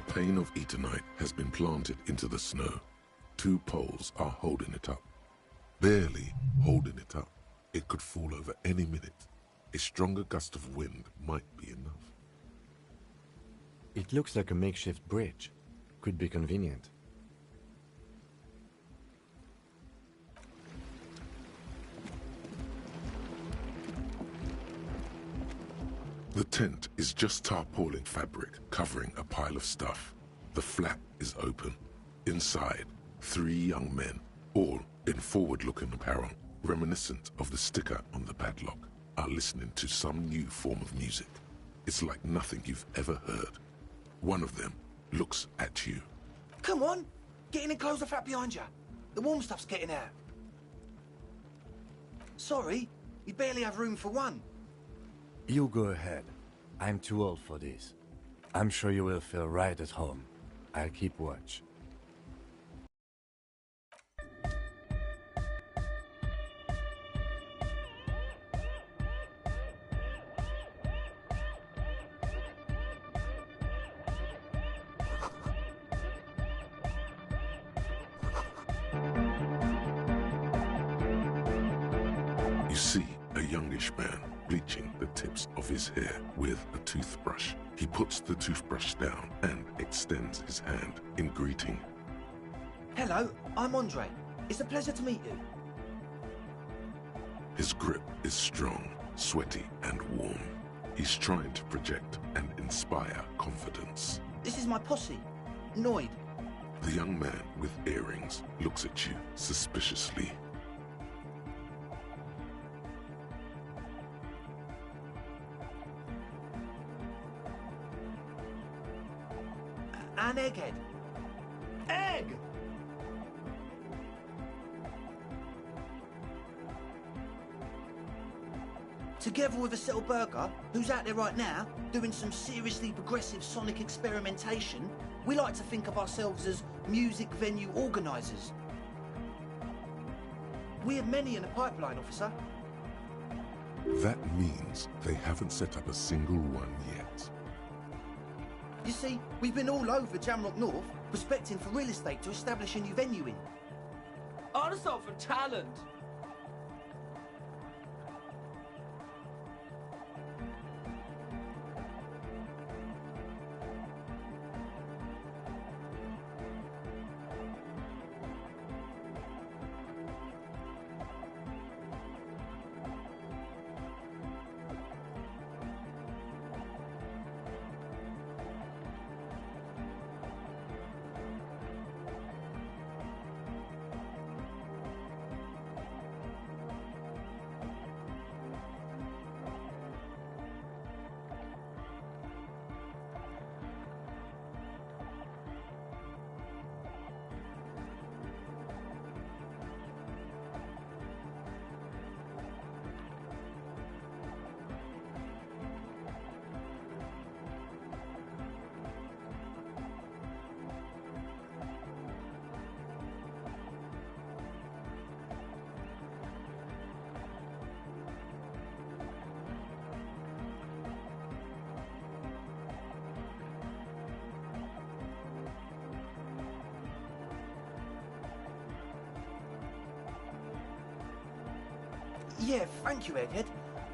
pane of Eternite has been planted into the snow. 2 poles are holding it up. Barely holding it up. It could fall over any minute. A stronger gust of wind might be enough. It looks like a makeshift bridge. Could be convenient. The tent is just tarpaulin fabric covering a pile of stuff. The flap is open. Inside, 3 young men, all in forward-looking apparel, reminiscent of the sticker on the padlock, are listening to some new form of music. It's like nothing you've ever heard. One of them looks at you. Come on, get in and close the flap behind you. The warm stuff's getting out. Sorry, you barely have room for one. You go ahead. I'm too old for this. I'm sure you will feel right at home. I'll keep watch. You see a youngish man bleaching the tips of his hair with a toothbrush. He puts the toothbrush down and extends his hand in greeting. Hello, I'm Andre. It's a pleasure to meet you. His grip is strong, sweaty, and warm. He's trying to project and inspire confidence. This is my posse, Noid. The young man with earrings looks at you suspiciously. An egghead. Egg! Together with a Settle Burger, who's out there right now, doing some seriously progressive sonic experimentation, we like to think of ourselves as music venue organisers. We have many in the pipeline, officer. That means they haven't set up a single one yet. You see, we've been all over Jamrock North, prospecting for real estate to establish a new venue in. Also for talent. Yeah, thank you, Egghead.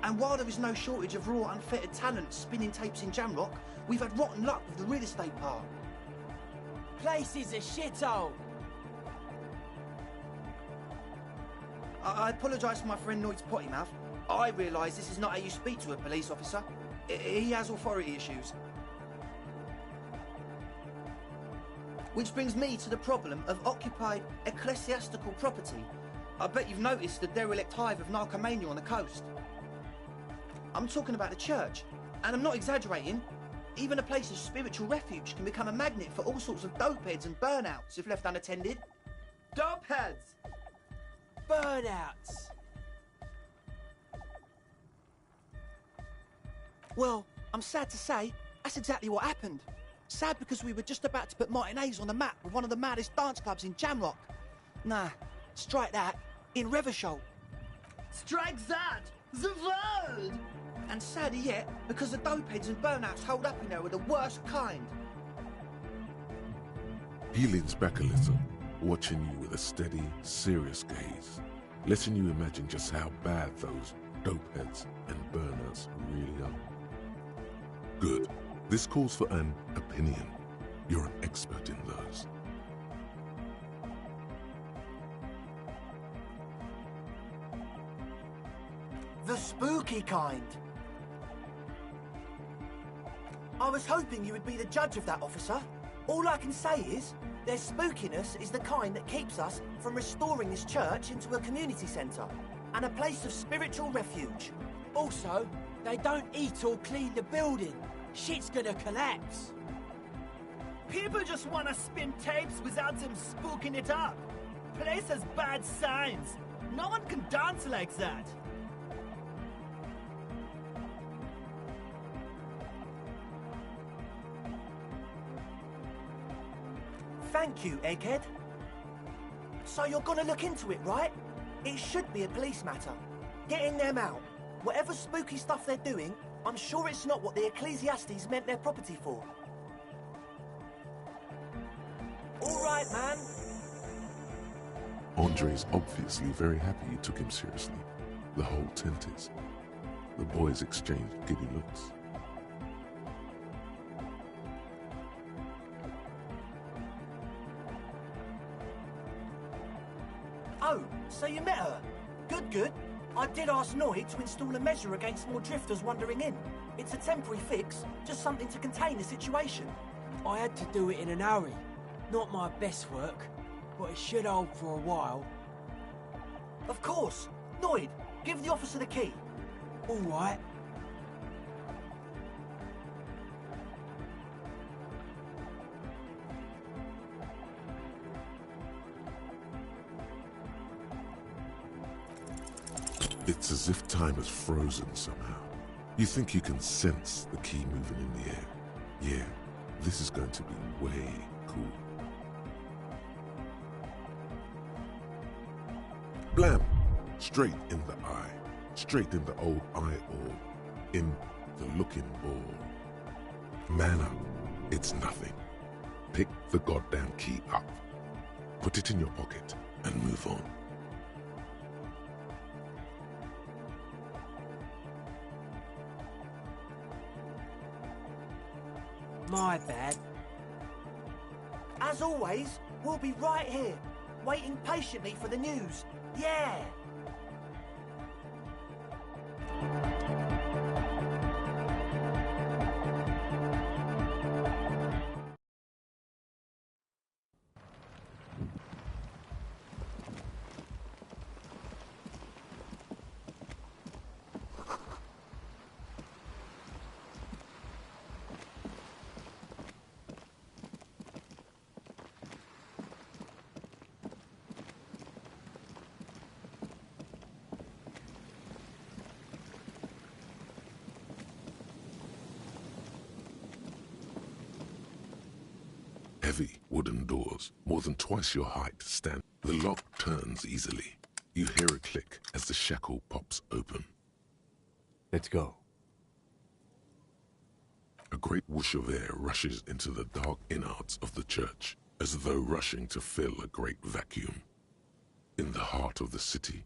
And while there is no shortage of raw, unfettered talent spinning tapes in Jamrock, we've had rotten luck with the real estate part. Place is a shithole. I apologise for my friend Noid's potty mouth. I realise this is not how you speak to a police officer. He has authority issues. Which brings me to the problem of occupied ecclesiastical property. I bet you've noticed the derelict hive of narcomania on the coast. I'm talking about the church, and I'm not exaggerating. Even a place of spiritual refuge can become a magnet for all sorts of dopeheads and burnouts if left unattended. Dopeheads. Burnouts. Well, I'm sad to say, that's exactly what happened. Sad because we were just about to put Martinez on the map with one of the maddest dance clubs in Jamrock. Nah, strike that, in Revachol. Strike that, the world! And sadder yet, because the dopeheads and burnouts holed up in there were the worst kind. He leans back a little, watching you with a steady, serious gaze, letting you imagine just how bad those dope heads and burners really are. Good. This calls for an opinion. You're an expert in those. The spooky kind. I was hoping you would be the judge of that, officer. All I can say is, their spookiness is the kind that keeps us from restoring this church into a community centre and a place of spiritual refuge. Also, they don't eat or clean the building. Shit's gonna collapse. People just want to spin tapes without them spooking it up. Place has bad signs. No one can dance like that. Thank you, Egghead. So you're gonna look into it, right? It should be a police matter. Getting them out. Whatever spooky stuff they're doing, I'm sure it's not what the Ecclesiastes meant their property for. All right, man. Andre's obviously very happy you took him seriously. The whole tent is. The boys exchanged giddy looks. Oh, so you met her? Good, good. I did ask Noy to install a measure against more drifters wandering in. It's a temporary fix, just something to contain the situation. I had to do it in an hurry. Not my best work, but it should hold for a while. Of course. Noid, give the officer the key. All right. It's as if time has frozen somehow. You think you can sense the key moving in the air. Yeah, this is going to be way cool. Blam! Straight in the eye. Straight in the old eye orb. In the looking ball. Man up. It's nothing. Pick the goddamn key up. Put it in your pocket and move on. My bad. As always, we'll be right here, waiting patiently for the news. Yeah! Heavy wooden doors, more than twice your height, stand. The lock turns easily. You hear a click as the shackle pops open. Let's go. A great whoosh of air rushes into the dark innards of the church, as though rushing to fill a great vacuum. In the heart of the city,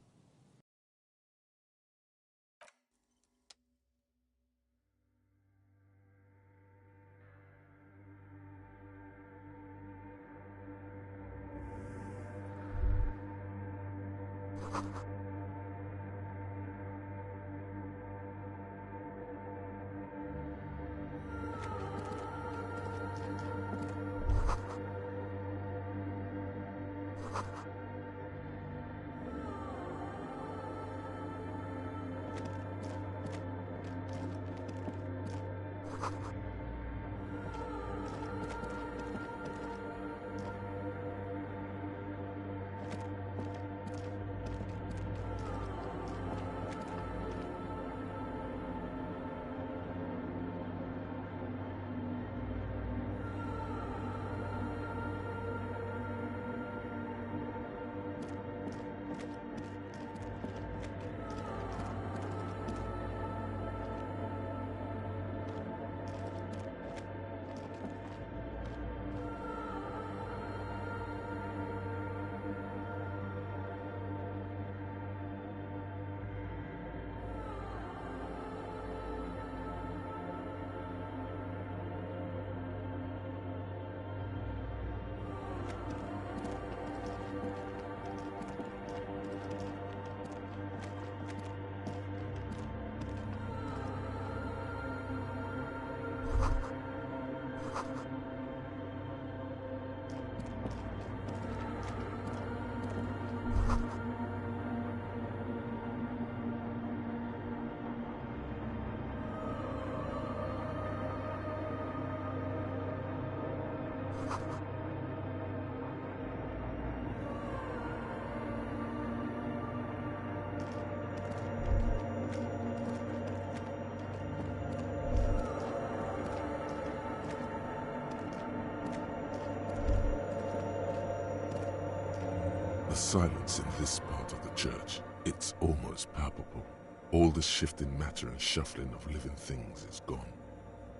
silence in this part of the church, it's almost palpable. All the shifting matter and shuffling of living things is gone.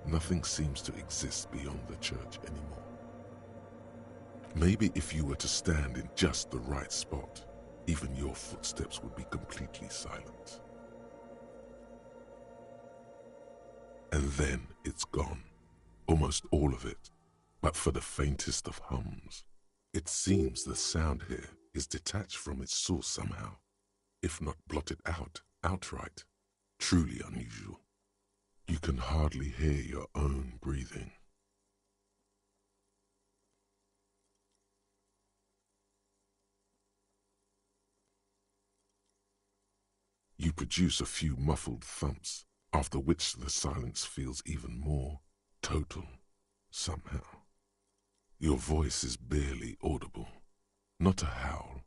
Nothing seems to exist beyond the church anymore. Maybe if you were to stand in just the right spot, even your footsteps would be completely silent. And then it's gone. Almost all of it, but for the faintest of hums. It seems the sound here is detached from its source somehow, if not blotted out outright. Truly unusual. You can hardly hear your own breathing. You produce a few muffled thumps, after which the silence feels even more total, somehow. Your voice is barely audible, not a howl,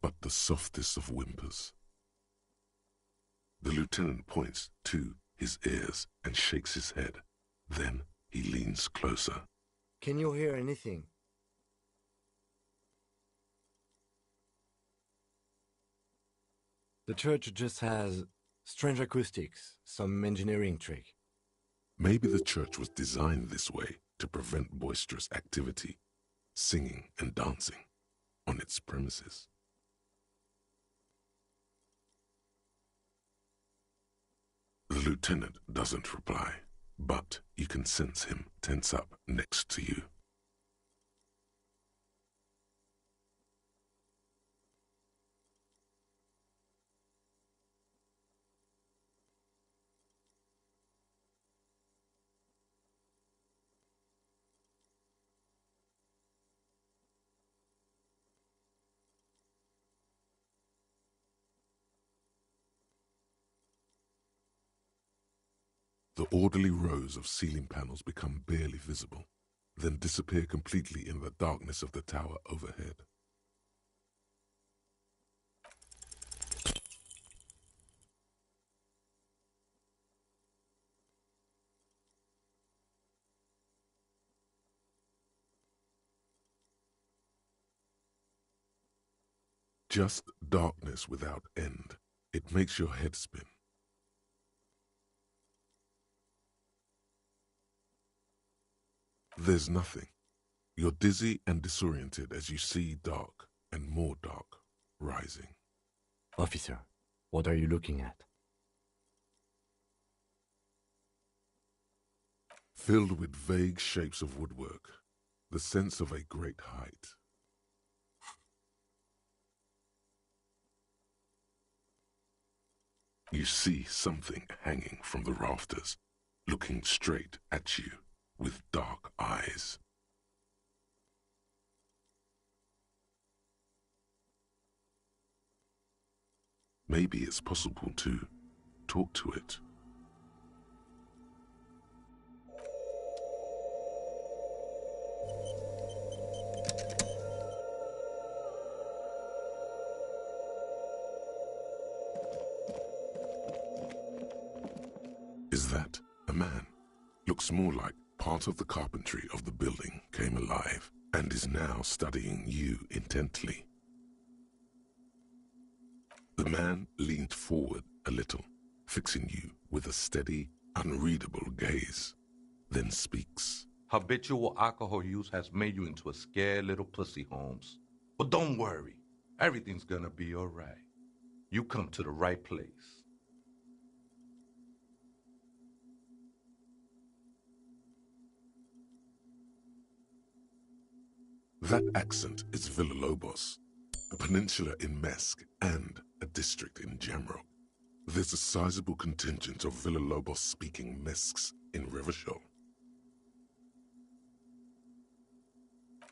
but the softest of whimpers. The lieutenant points to his ears and shakes his head. Then he leans closer. Can you hear anything? The church just has strange acoustics, some engineering trick. Maybe the church was designed this way to prevent boisterous activity, singing and dancing, on its premises. The lieutenant doesn't reply, but you can sense him tense up next to you. The orderly rows of ceiling panels become barely visible, then disappear completely in the darkness of the tower overhead. Just darkness without end. It makes your head spin. There's nothing. You're dizzy and disoriented as you see dark and more dark rising. Officer, what are you looking at? Filled with vague shapes of woodwork, the sense of a great height. You see something hanging from the rafters, looking straight at you with dark eyes. Maybe it's possible to talk to it. Is that a man? Looks more like part of the carpentry of the building came alive and is now studying you intently. The man leaned forward a little, fixing you with a steady, unreadable gaze, then speaks. Habitual alcohol use has made you into a scared little pussy, Holmes. But don't worry, everything's gonna be all right. You come to the right place. That accent is Villalobos, a peninsula in Mesk and a district in Jamrock. There's a sizable contingent of Villalobos-speaking Mesks in Revachol.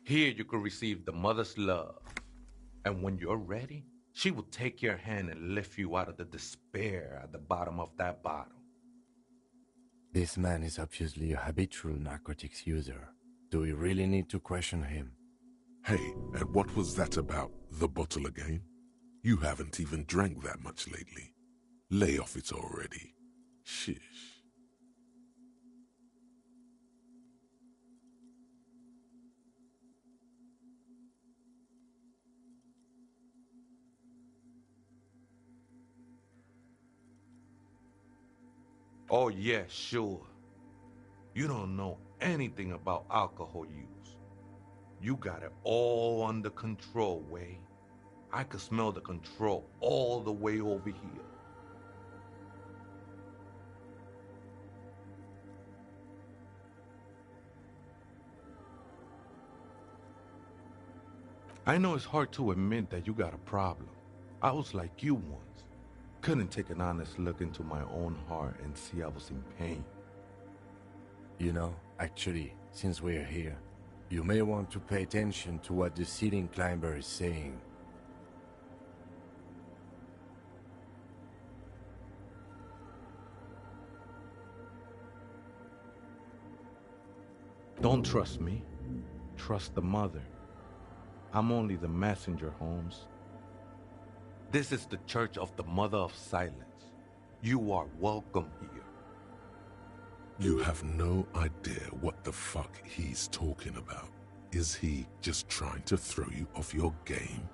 Here you can receive the mother's love. And when you're ready, she will take your hand and lift you out of the despair at the bottom of that bottle. This man is obviously a habitual narcotics user. Do we really need to question him? Hey, and what was that about the bottle again? You haven't even drank that much lately. Lay off it already. Shish. Oh, yeah, sure. You don't know anything about alcohol use. You got it all under control, Way. I could smell the control all the way over here. I know it's hard to admit that you got a problem. I was like you once. Couldn't take an honest look into my own heart and see I was in pain. You know, actually, since we're here, you may want to pay attention to what the ceiling climber is saying. Don't trust me. Trust the mother. I'm only the messenger, Holmes. This is the Church of the Mother of Silence. You are welcome here. You have no idea what the fuck he's talking about. Is he just trying to throw you off your game?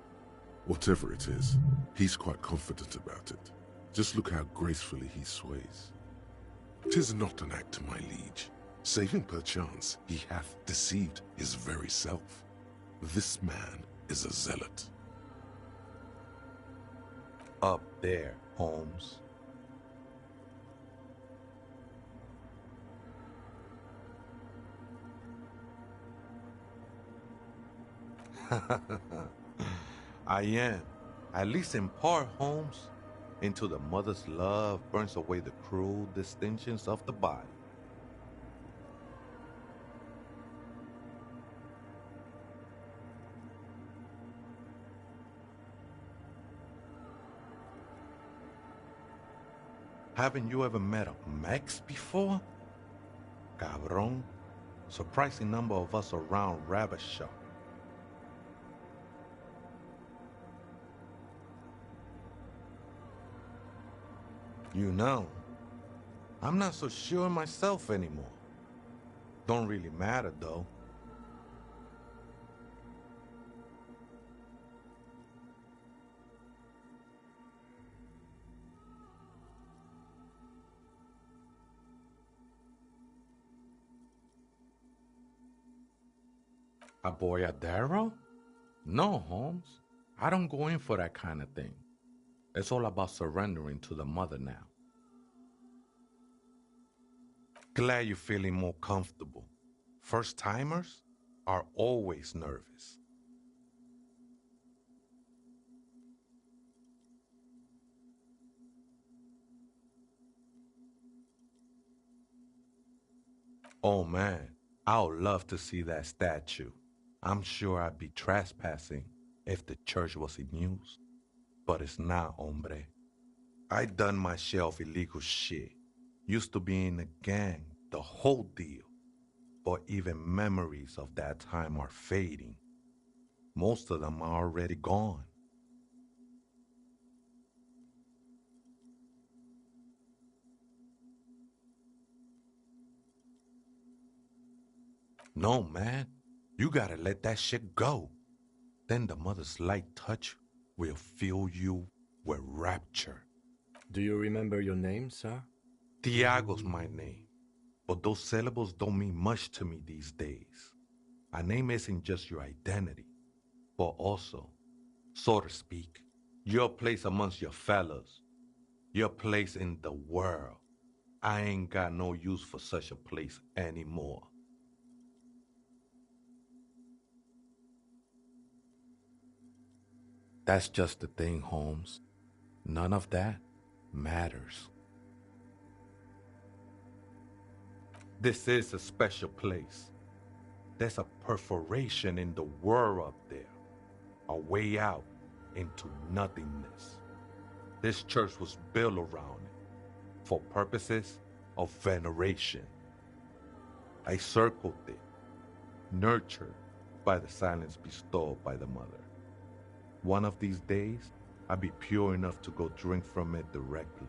Whatever it is, he's quite confident about it. Just look how gracefully he sways. 'Tis not an act, my liege, saving perchance he hath deceived his very self. This man is a zealot. Up there, Holmes. I am, at least in part, Holmes. Into the mother's love burns away the cruel distinctions of the body. Haven't you ever met a Mex before? Cabrón. Surprising number of us around Rabbit Shop. You know, I'm not so sure myself anymore. Don't really matter, though. A boyadero? No, Holmes. I don't go in for that kind of thing. It's all about surrendering to the mother now. Glad you're feeling more comfortable. First-timers are always nervous. Oh man, I would love to see that statue. I'm sure I'd be trespassing if the church was in use. But it's not, hombre. I done my share of illegal shit. Used to be in a gang, the whole deal. But even memories of that time are fading. Most of them are already gone. No, man. You gotta let that shit go. Then the mother's light touch will fill you with rapture. Do you remember your name, sir? Tiago's my name, but those syllables don't mean much to me these days. A name isn't just your identity, but also, so to speak, your place amongst your fellows, your place in the world. I ain't got no use for such a place anymore. That's just the thing, Holmes. None of that matters. This is a special place. There's a perforation in the world up there, a way out into nothingness. This church was built around it for purposes of veneration. I circled it, nurtured by the silence bestowed by the mother. One of these days, I'll be pure enough to go drink from it directly.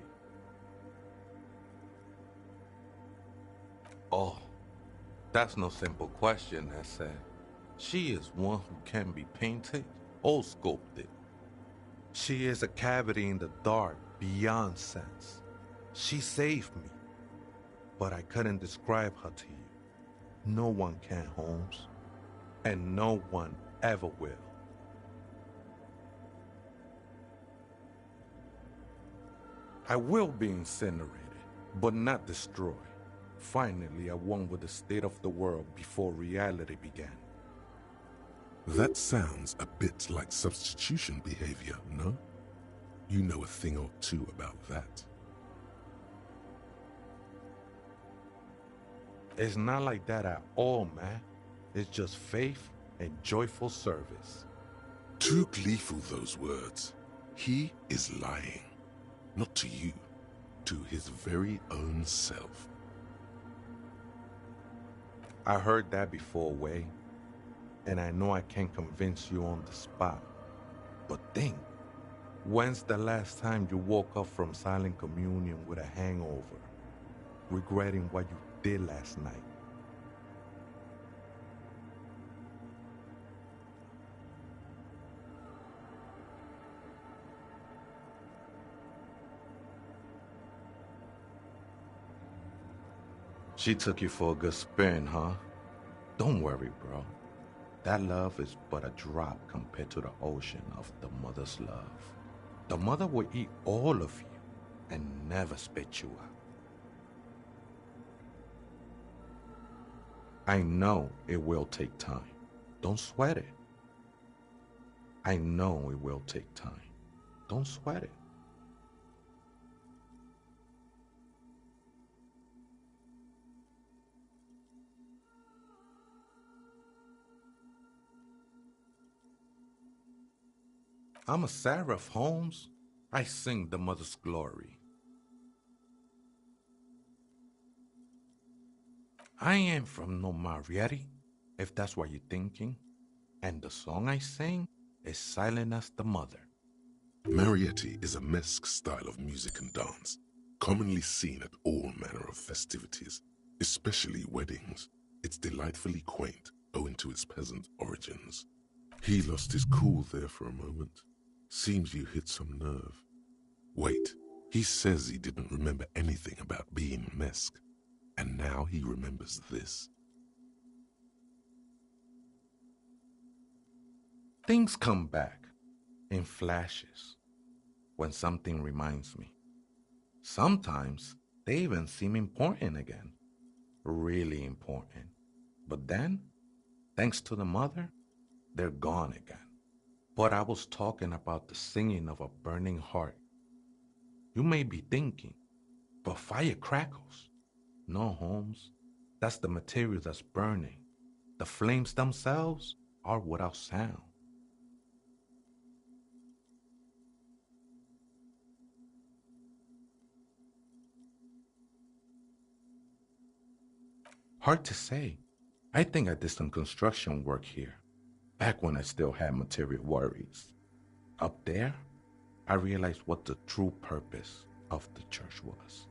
Oh, that's no simple question, I said. She is one who can be painted or sculpted. She is a cavity in the dark beyond sense. She saved me, but I couldn't describe her to you. No one can, Holmes, and no one ever will. I will be incinerated, but not destroyed. Finally, I won with the state of the world before reality began. That sounds a bit like substitution behavior, no? You know a thing or two about that. It's not like that at all, man. It's just faith and joyful service. Too gleeful, those words. He is lying. Not to you, to his very own self. I heard that before, Way, and I know I can't convince you on the spot. But think, when's the last time you woke up from silent communion with a hangover, regretting what you did last night? She took you for a good spin, huh? Don't worry, bro. That love is but a drop compared to the ocean of the mother's love. The mother will eat all of you and never spit you out. I know it will take time. Don't sweat it. I know it will take time. Don't sweat it. I'm a seraph, Holmes. I sing the mother's glory. I ain't from no Marietti, if that's what you're thinking. And the song I sing is silent as the mother. Marietti is a mesque style of music and dance, commonly seen at all manner of festivities, especially weddings. It's delightfully quaint, owing to its peasant origins. He lost his cool there for a moment. Seems you hit some nerve. Wait, he says he didn't remember anything about being mesque, and now he remembers this. Things come back in flashes when something reminds me. Sometimes they even seem important again, really important. But then, thanks to the mother, they're gone again. But I was talking about the singing of a burning heart. You may be thinking, but fire crackles. No, Holmes, that's the material that's burning. The flames themselves are without sound. Hard to say. I think I did some construction work here, back when I still had material worries. Up there, I realized what the true purpose of the church was.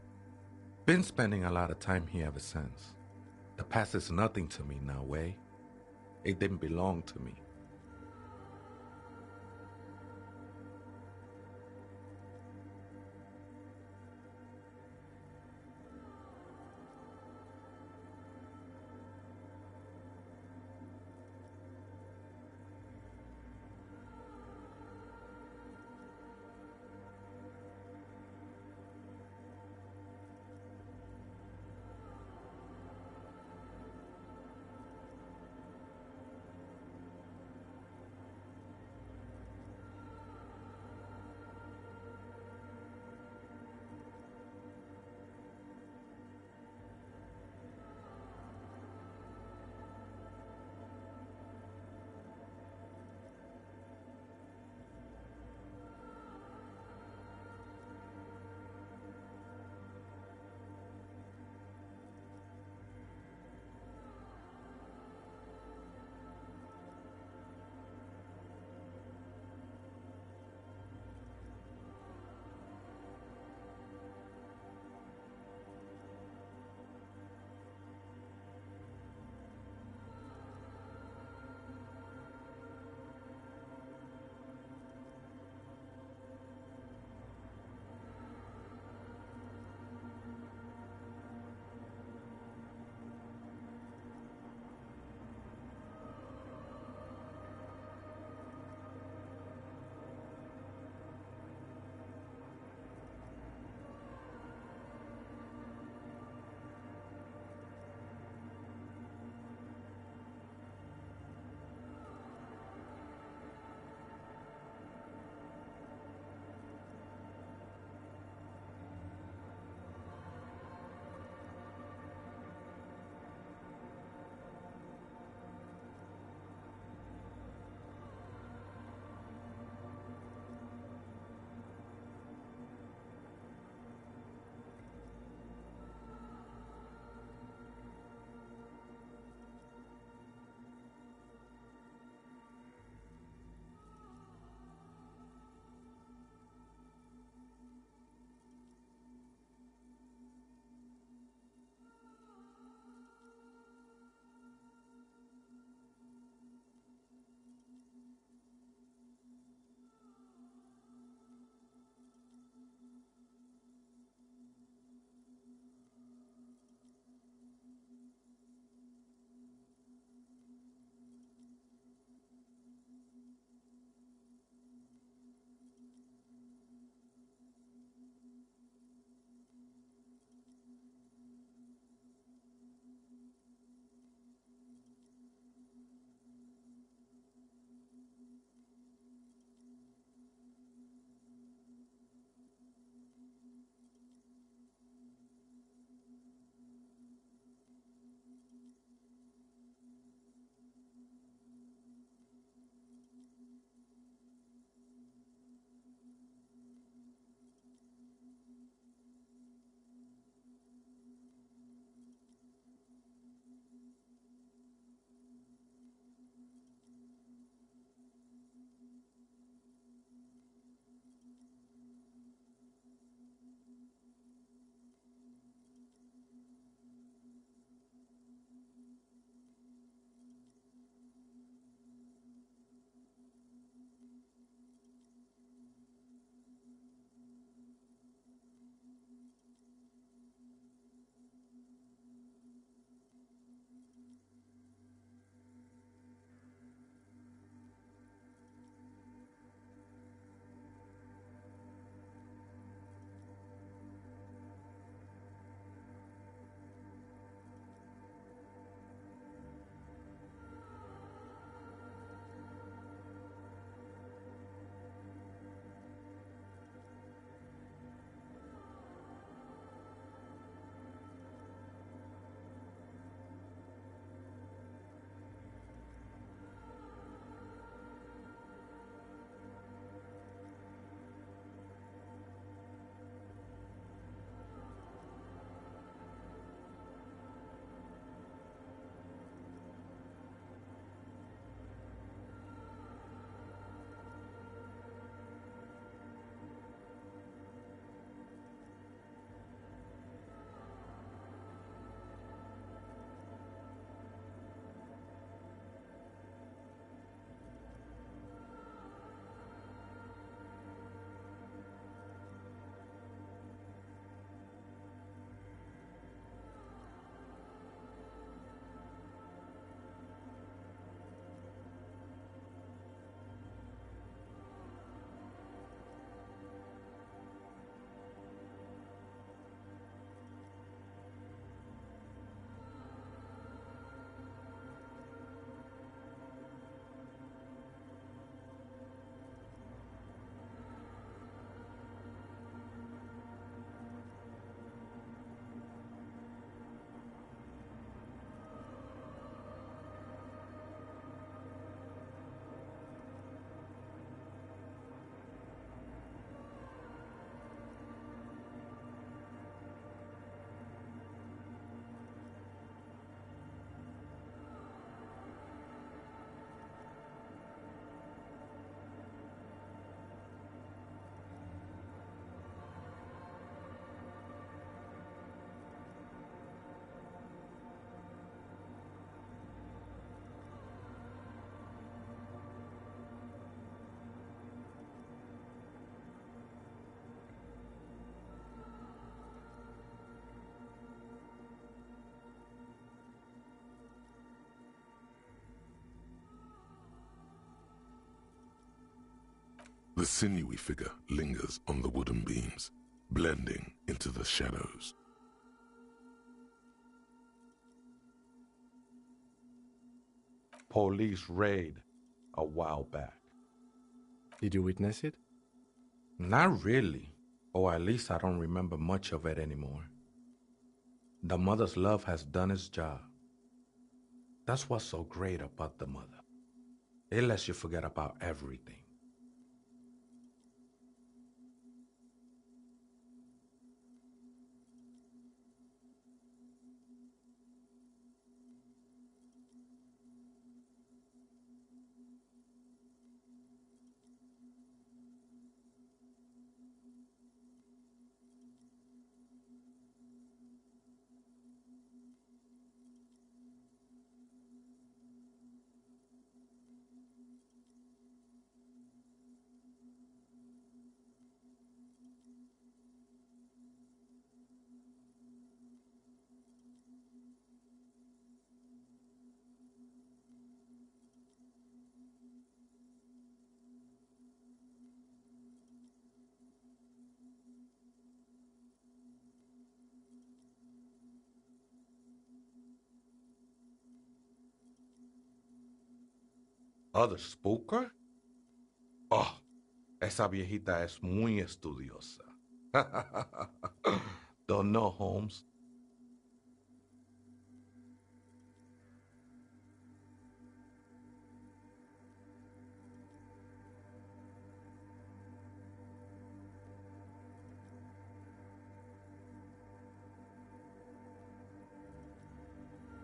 Been spending a lot of time here ever since. The past is nothing to me now, Way. It didn't belong to me. The sinewy figure lingers on the wooden beams, blending into the shadows. Police raid a while back. Did you witness it? Not really, or at least I don't remember much of it anymore. The mother's love has done its job. That's what's so great about the mother. It lets you forget about everything. Other spooker? Oh, esa viejita es muy estudiosa. Don't know, Holmes.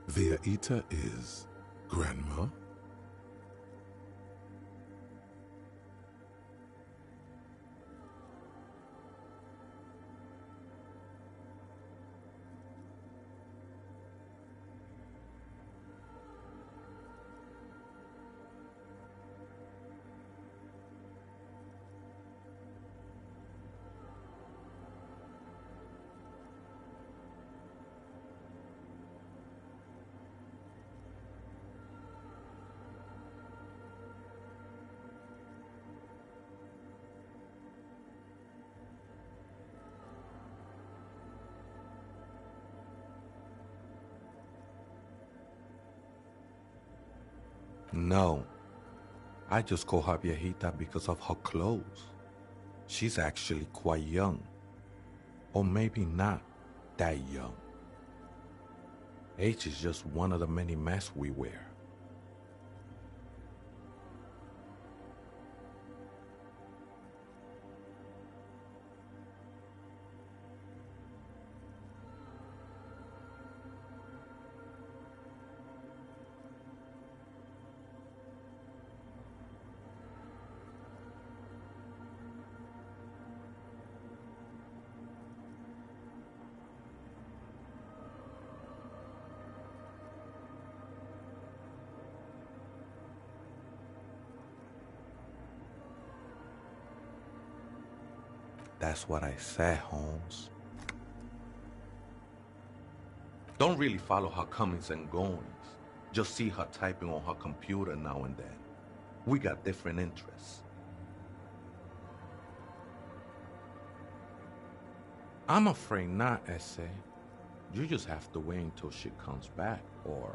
Viejita is grandma? No, I just call her viejita because of her clothes. She's actually quite young. Or maybe not that young. Age is just one of the many masks we wear. That's what I said, Holmes. Don't really follow her comings and goings. Just see her typing on her computer now and then. We got different interests. I'm afraid not, Essay. You just have to wait until she comes back, or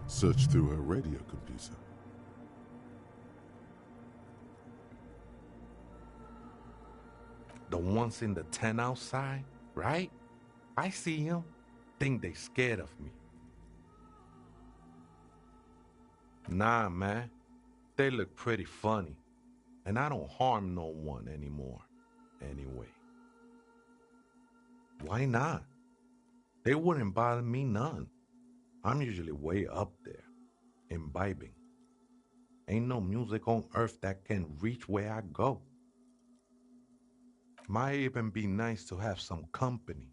search through her radio computer. The ones in the tent outside, right? I see them. Think they scared of me. Nah, man. They look pretty funny. And I don't harm no one anymore. Anyway. Why not? They wouldn't bother me none. I'm usually way up there, imbibing. Ain't no music on earth that can reach where I go. Might even be nice to have some company.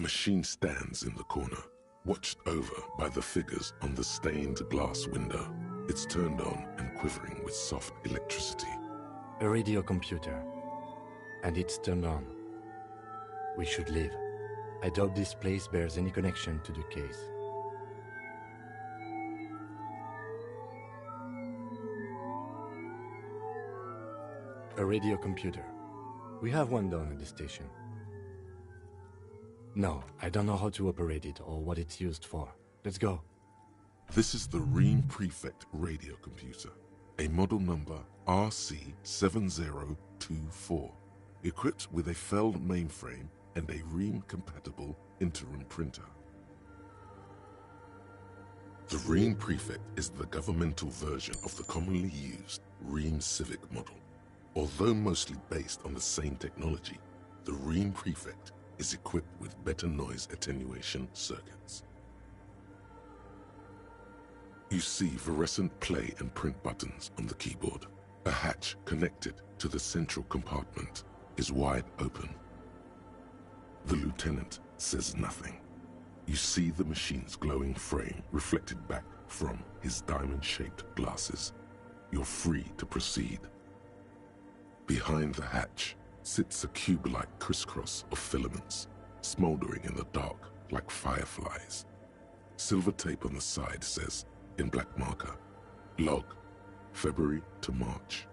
machine stands in the corner, watched over by the figures on the stained glass window. It's turned on and quivering with soft electricity. A radio computer. And it's turned on. We should leave. I doubt this place bears any connection to the case. A radio computer. We have one down at the station. No, I don't know how to operate it or what it's used for. Let's go. This is the Ream Prefect radio computer, a model number RC7024, equipped with a Feld mainframe and a Ream-compatible interim printer. The Ream Prefect is the governmental version of the commonly used Ream Civic model. Although mostly based on the same technology, the Ream Prefect is equipped with better noise attenuation circuits. You see fluorescent play and print buttons on the keyboard. A hatch connected to the central compartment is wide open. The lieutenant says nothing. You see the machine's glowing frame reflected back from his diamond-shaped glasses. You're free to proceed. Behind the hatch sits a cube-like crisscross of filaments, smoldering in the dark like fireflies. Silver tape on the side says, in black marker, log, February to March.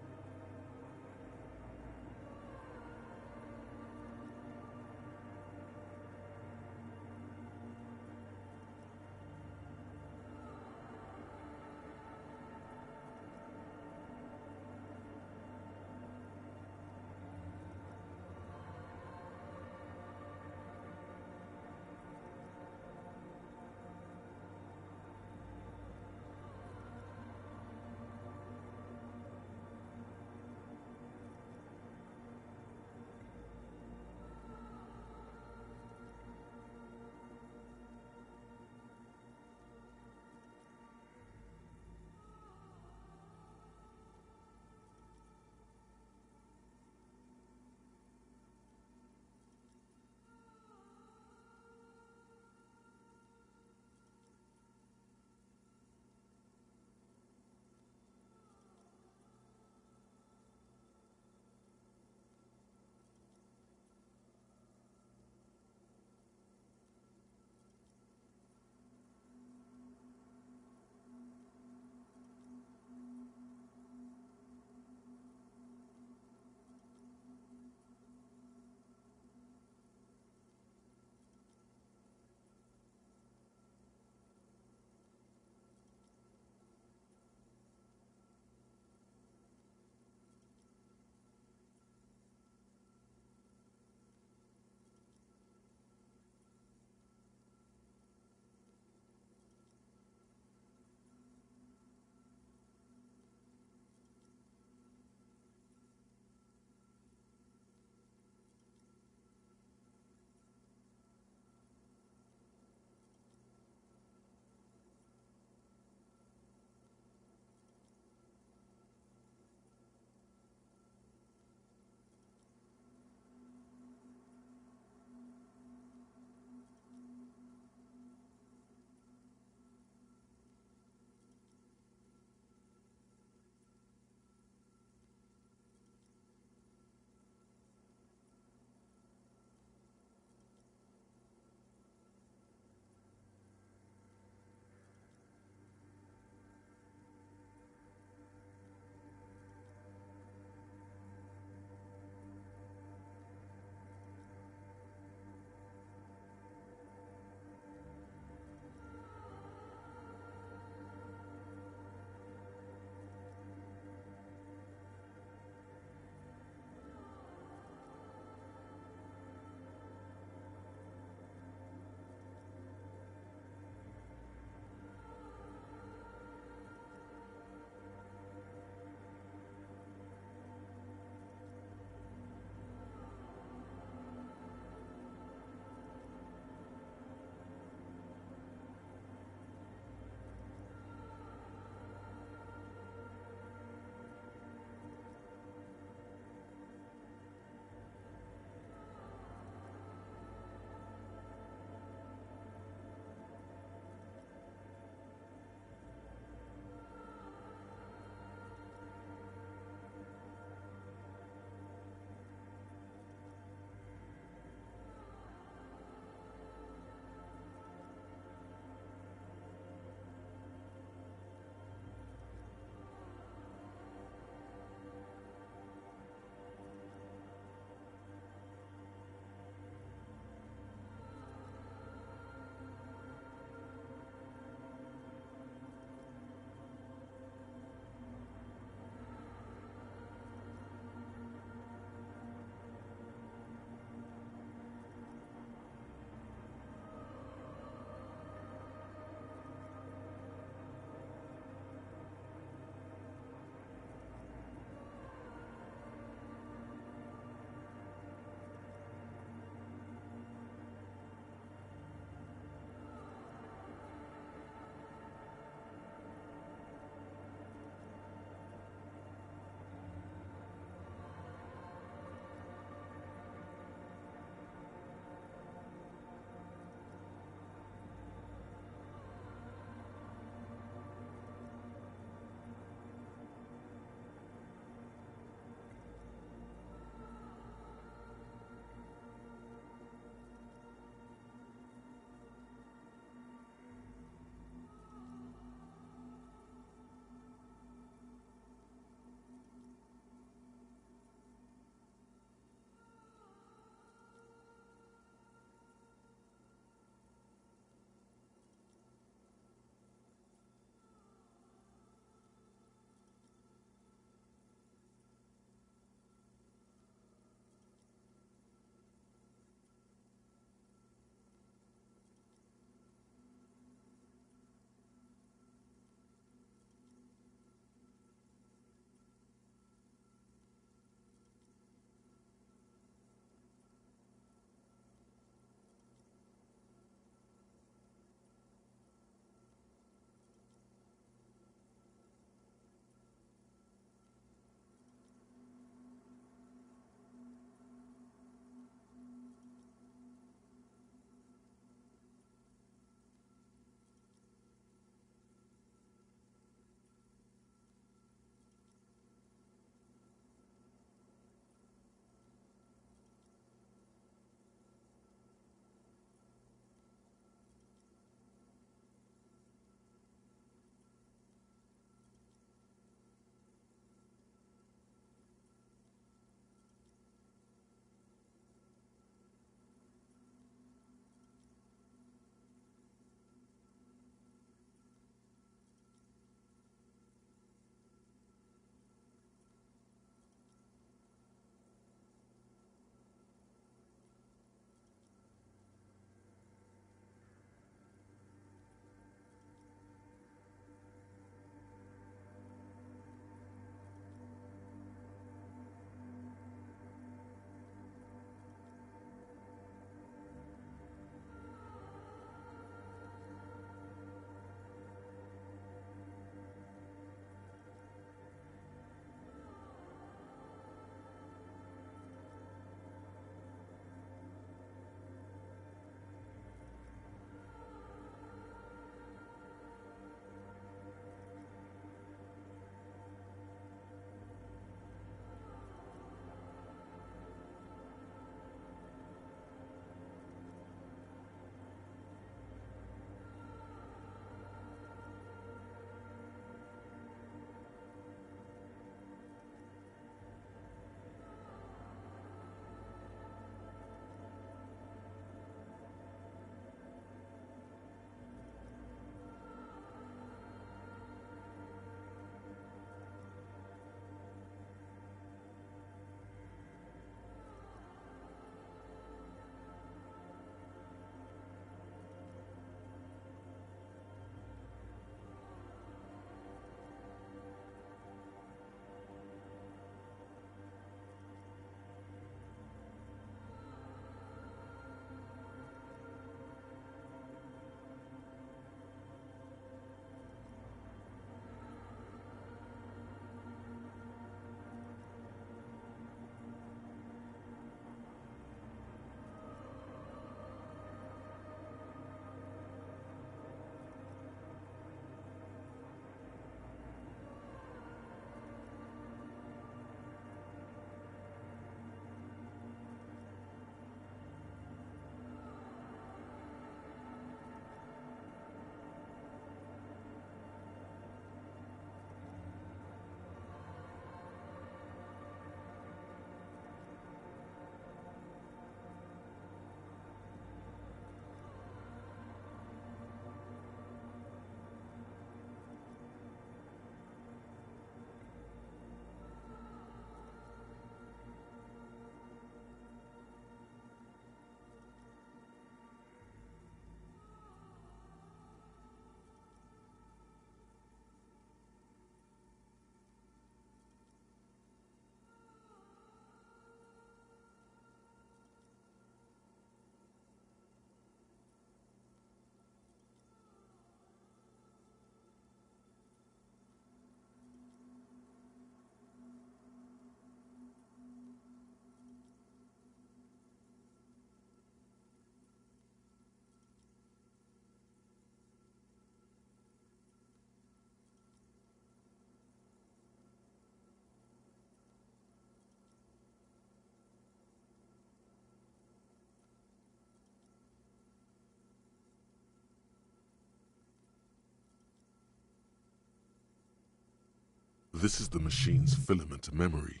This is the machine's filament memory.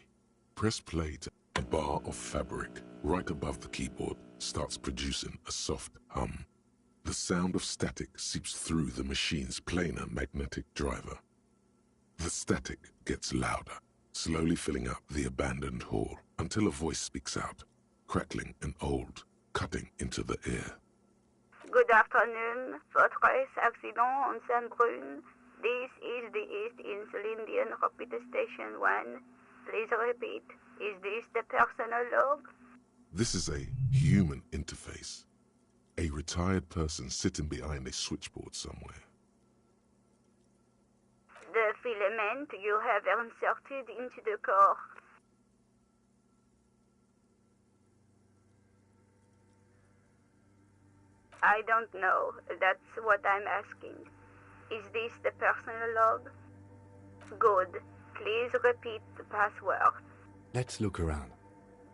Press play to a bar of fabric right above the keyboard starts producing a soft hum. The sound of static seeps through the machine's planar magnetic driver. The static gets louder, slowly filling up the abandoned hall until a voice speaks out, crackling and old, cutting into the ear. Good afternoon, Fortress Accident on Saint-Brune. This is the East Insulindian Repeater Station 1. Please repeat, is this the personal log? This is a human interface. A retired person sitting behind a switchboard somewhere. The filament you have inserted into the core. I don't know. That's what I'm asking. Is this the personal log? Good. Please repeat the password. Let's look around.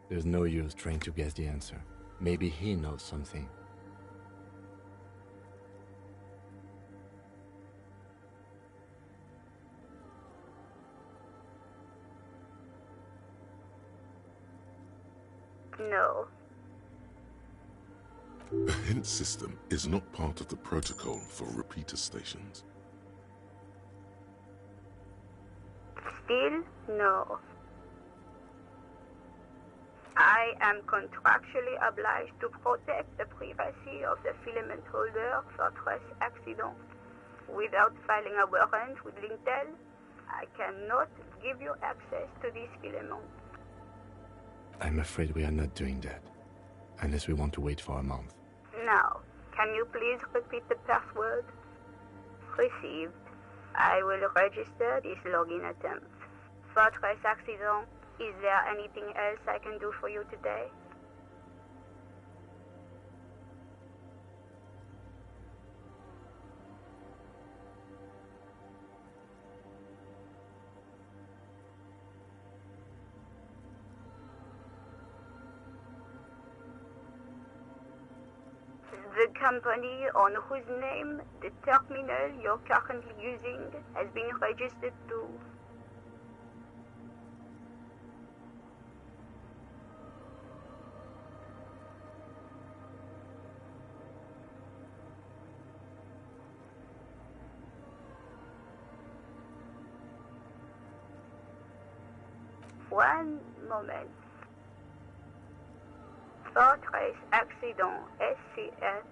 There's no use trying to guess the answer. Maybe he knows something. No. The hint system is not part of the protocol for repeater stations. Still, no. I am contractually obliged to protect the privacy of the filament holder for Fortress Accident. Without filing a warrant with Lintel, I cannot give you access to this filament. I'm afraid we are not doing that, unless we want to wait for a month. Now, can you please repeat the password? Received. I will register this login attempt. Fortress Accident, is there anything else I can do for you today? The company on whose name the terminal you're currently using has been registered to. One moment. Fortress Accident SCS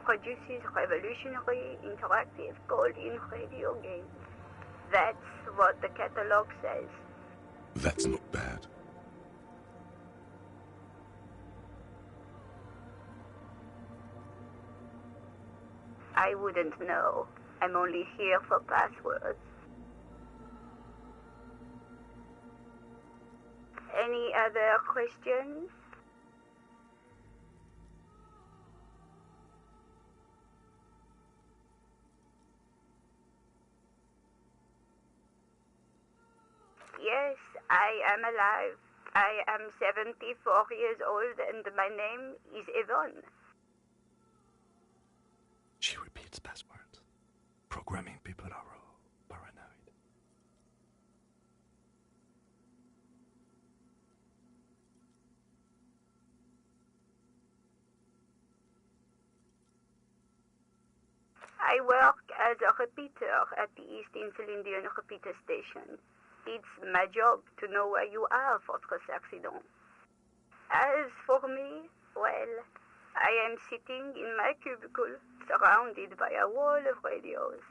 produces revolutionary interactive call-in radio games. That's what the catalog says. That's not bad. I wouldn't know. I'm only here for passwords. Any other questions? Yes, I am alive. I am 74 years old and my name is Yvonne. She repeats passwords. Programming people are paranoid. I work as a repeater at the East Insulindian Repeater Station. It's my job to know where you are, Fortress Accident. As for me, well, I am sitting in my cubicle, surrounded by a wall of radios.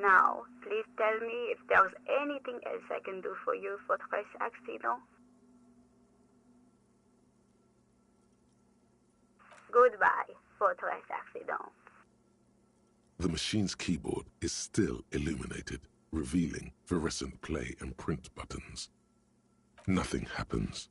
Now, please tell me if there's anything else I can do for you, Fortress Accident. Goodbye, Fortress Accident. The machine's keyboard is still illuminated, revealing fluorescent play and print buttons. Nothing happens.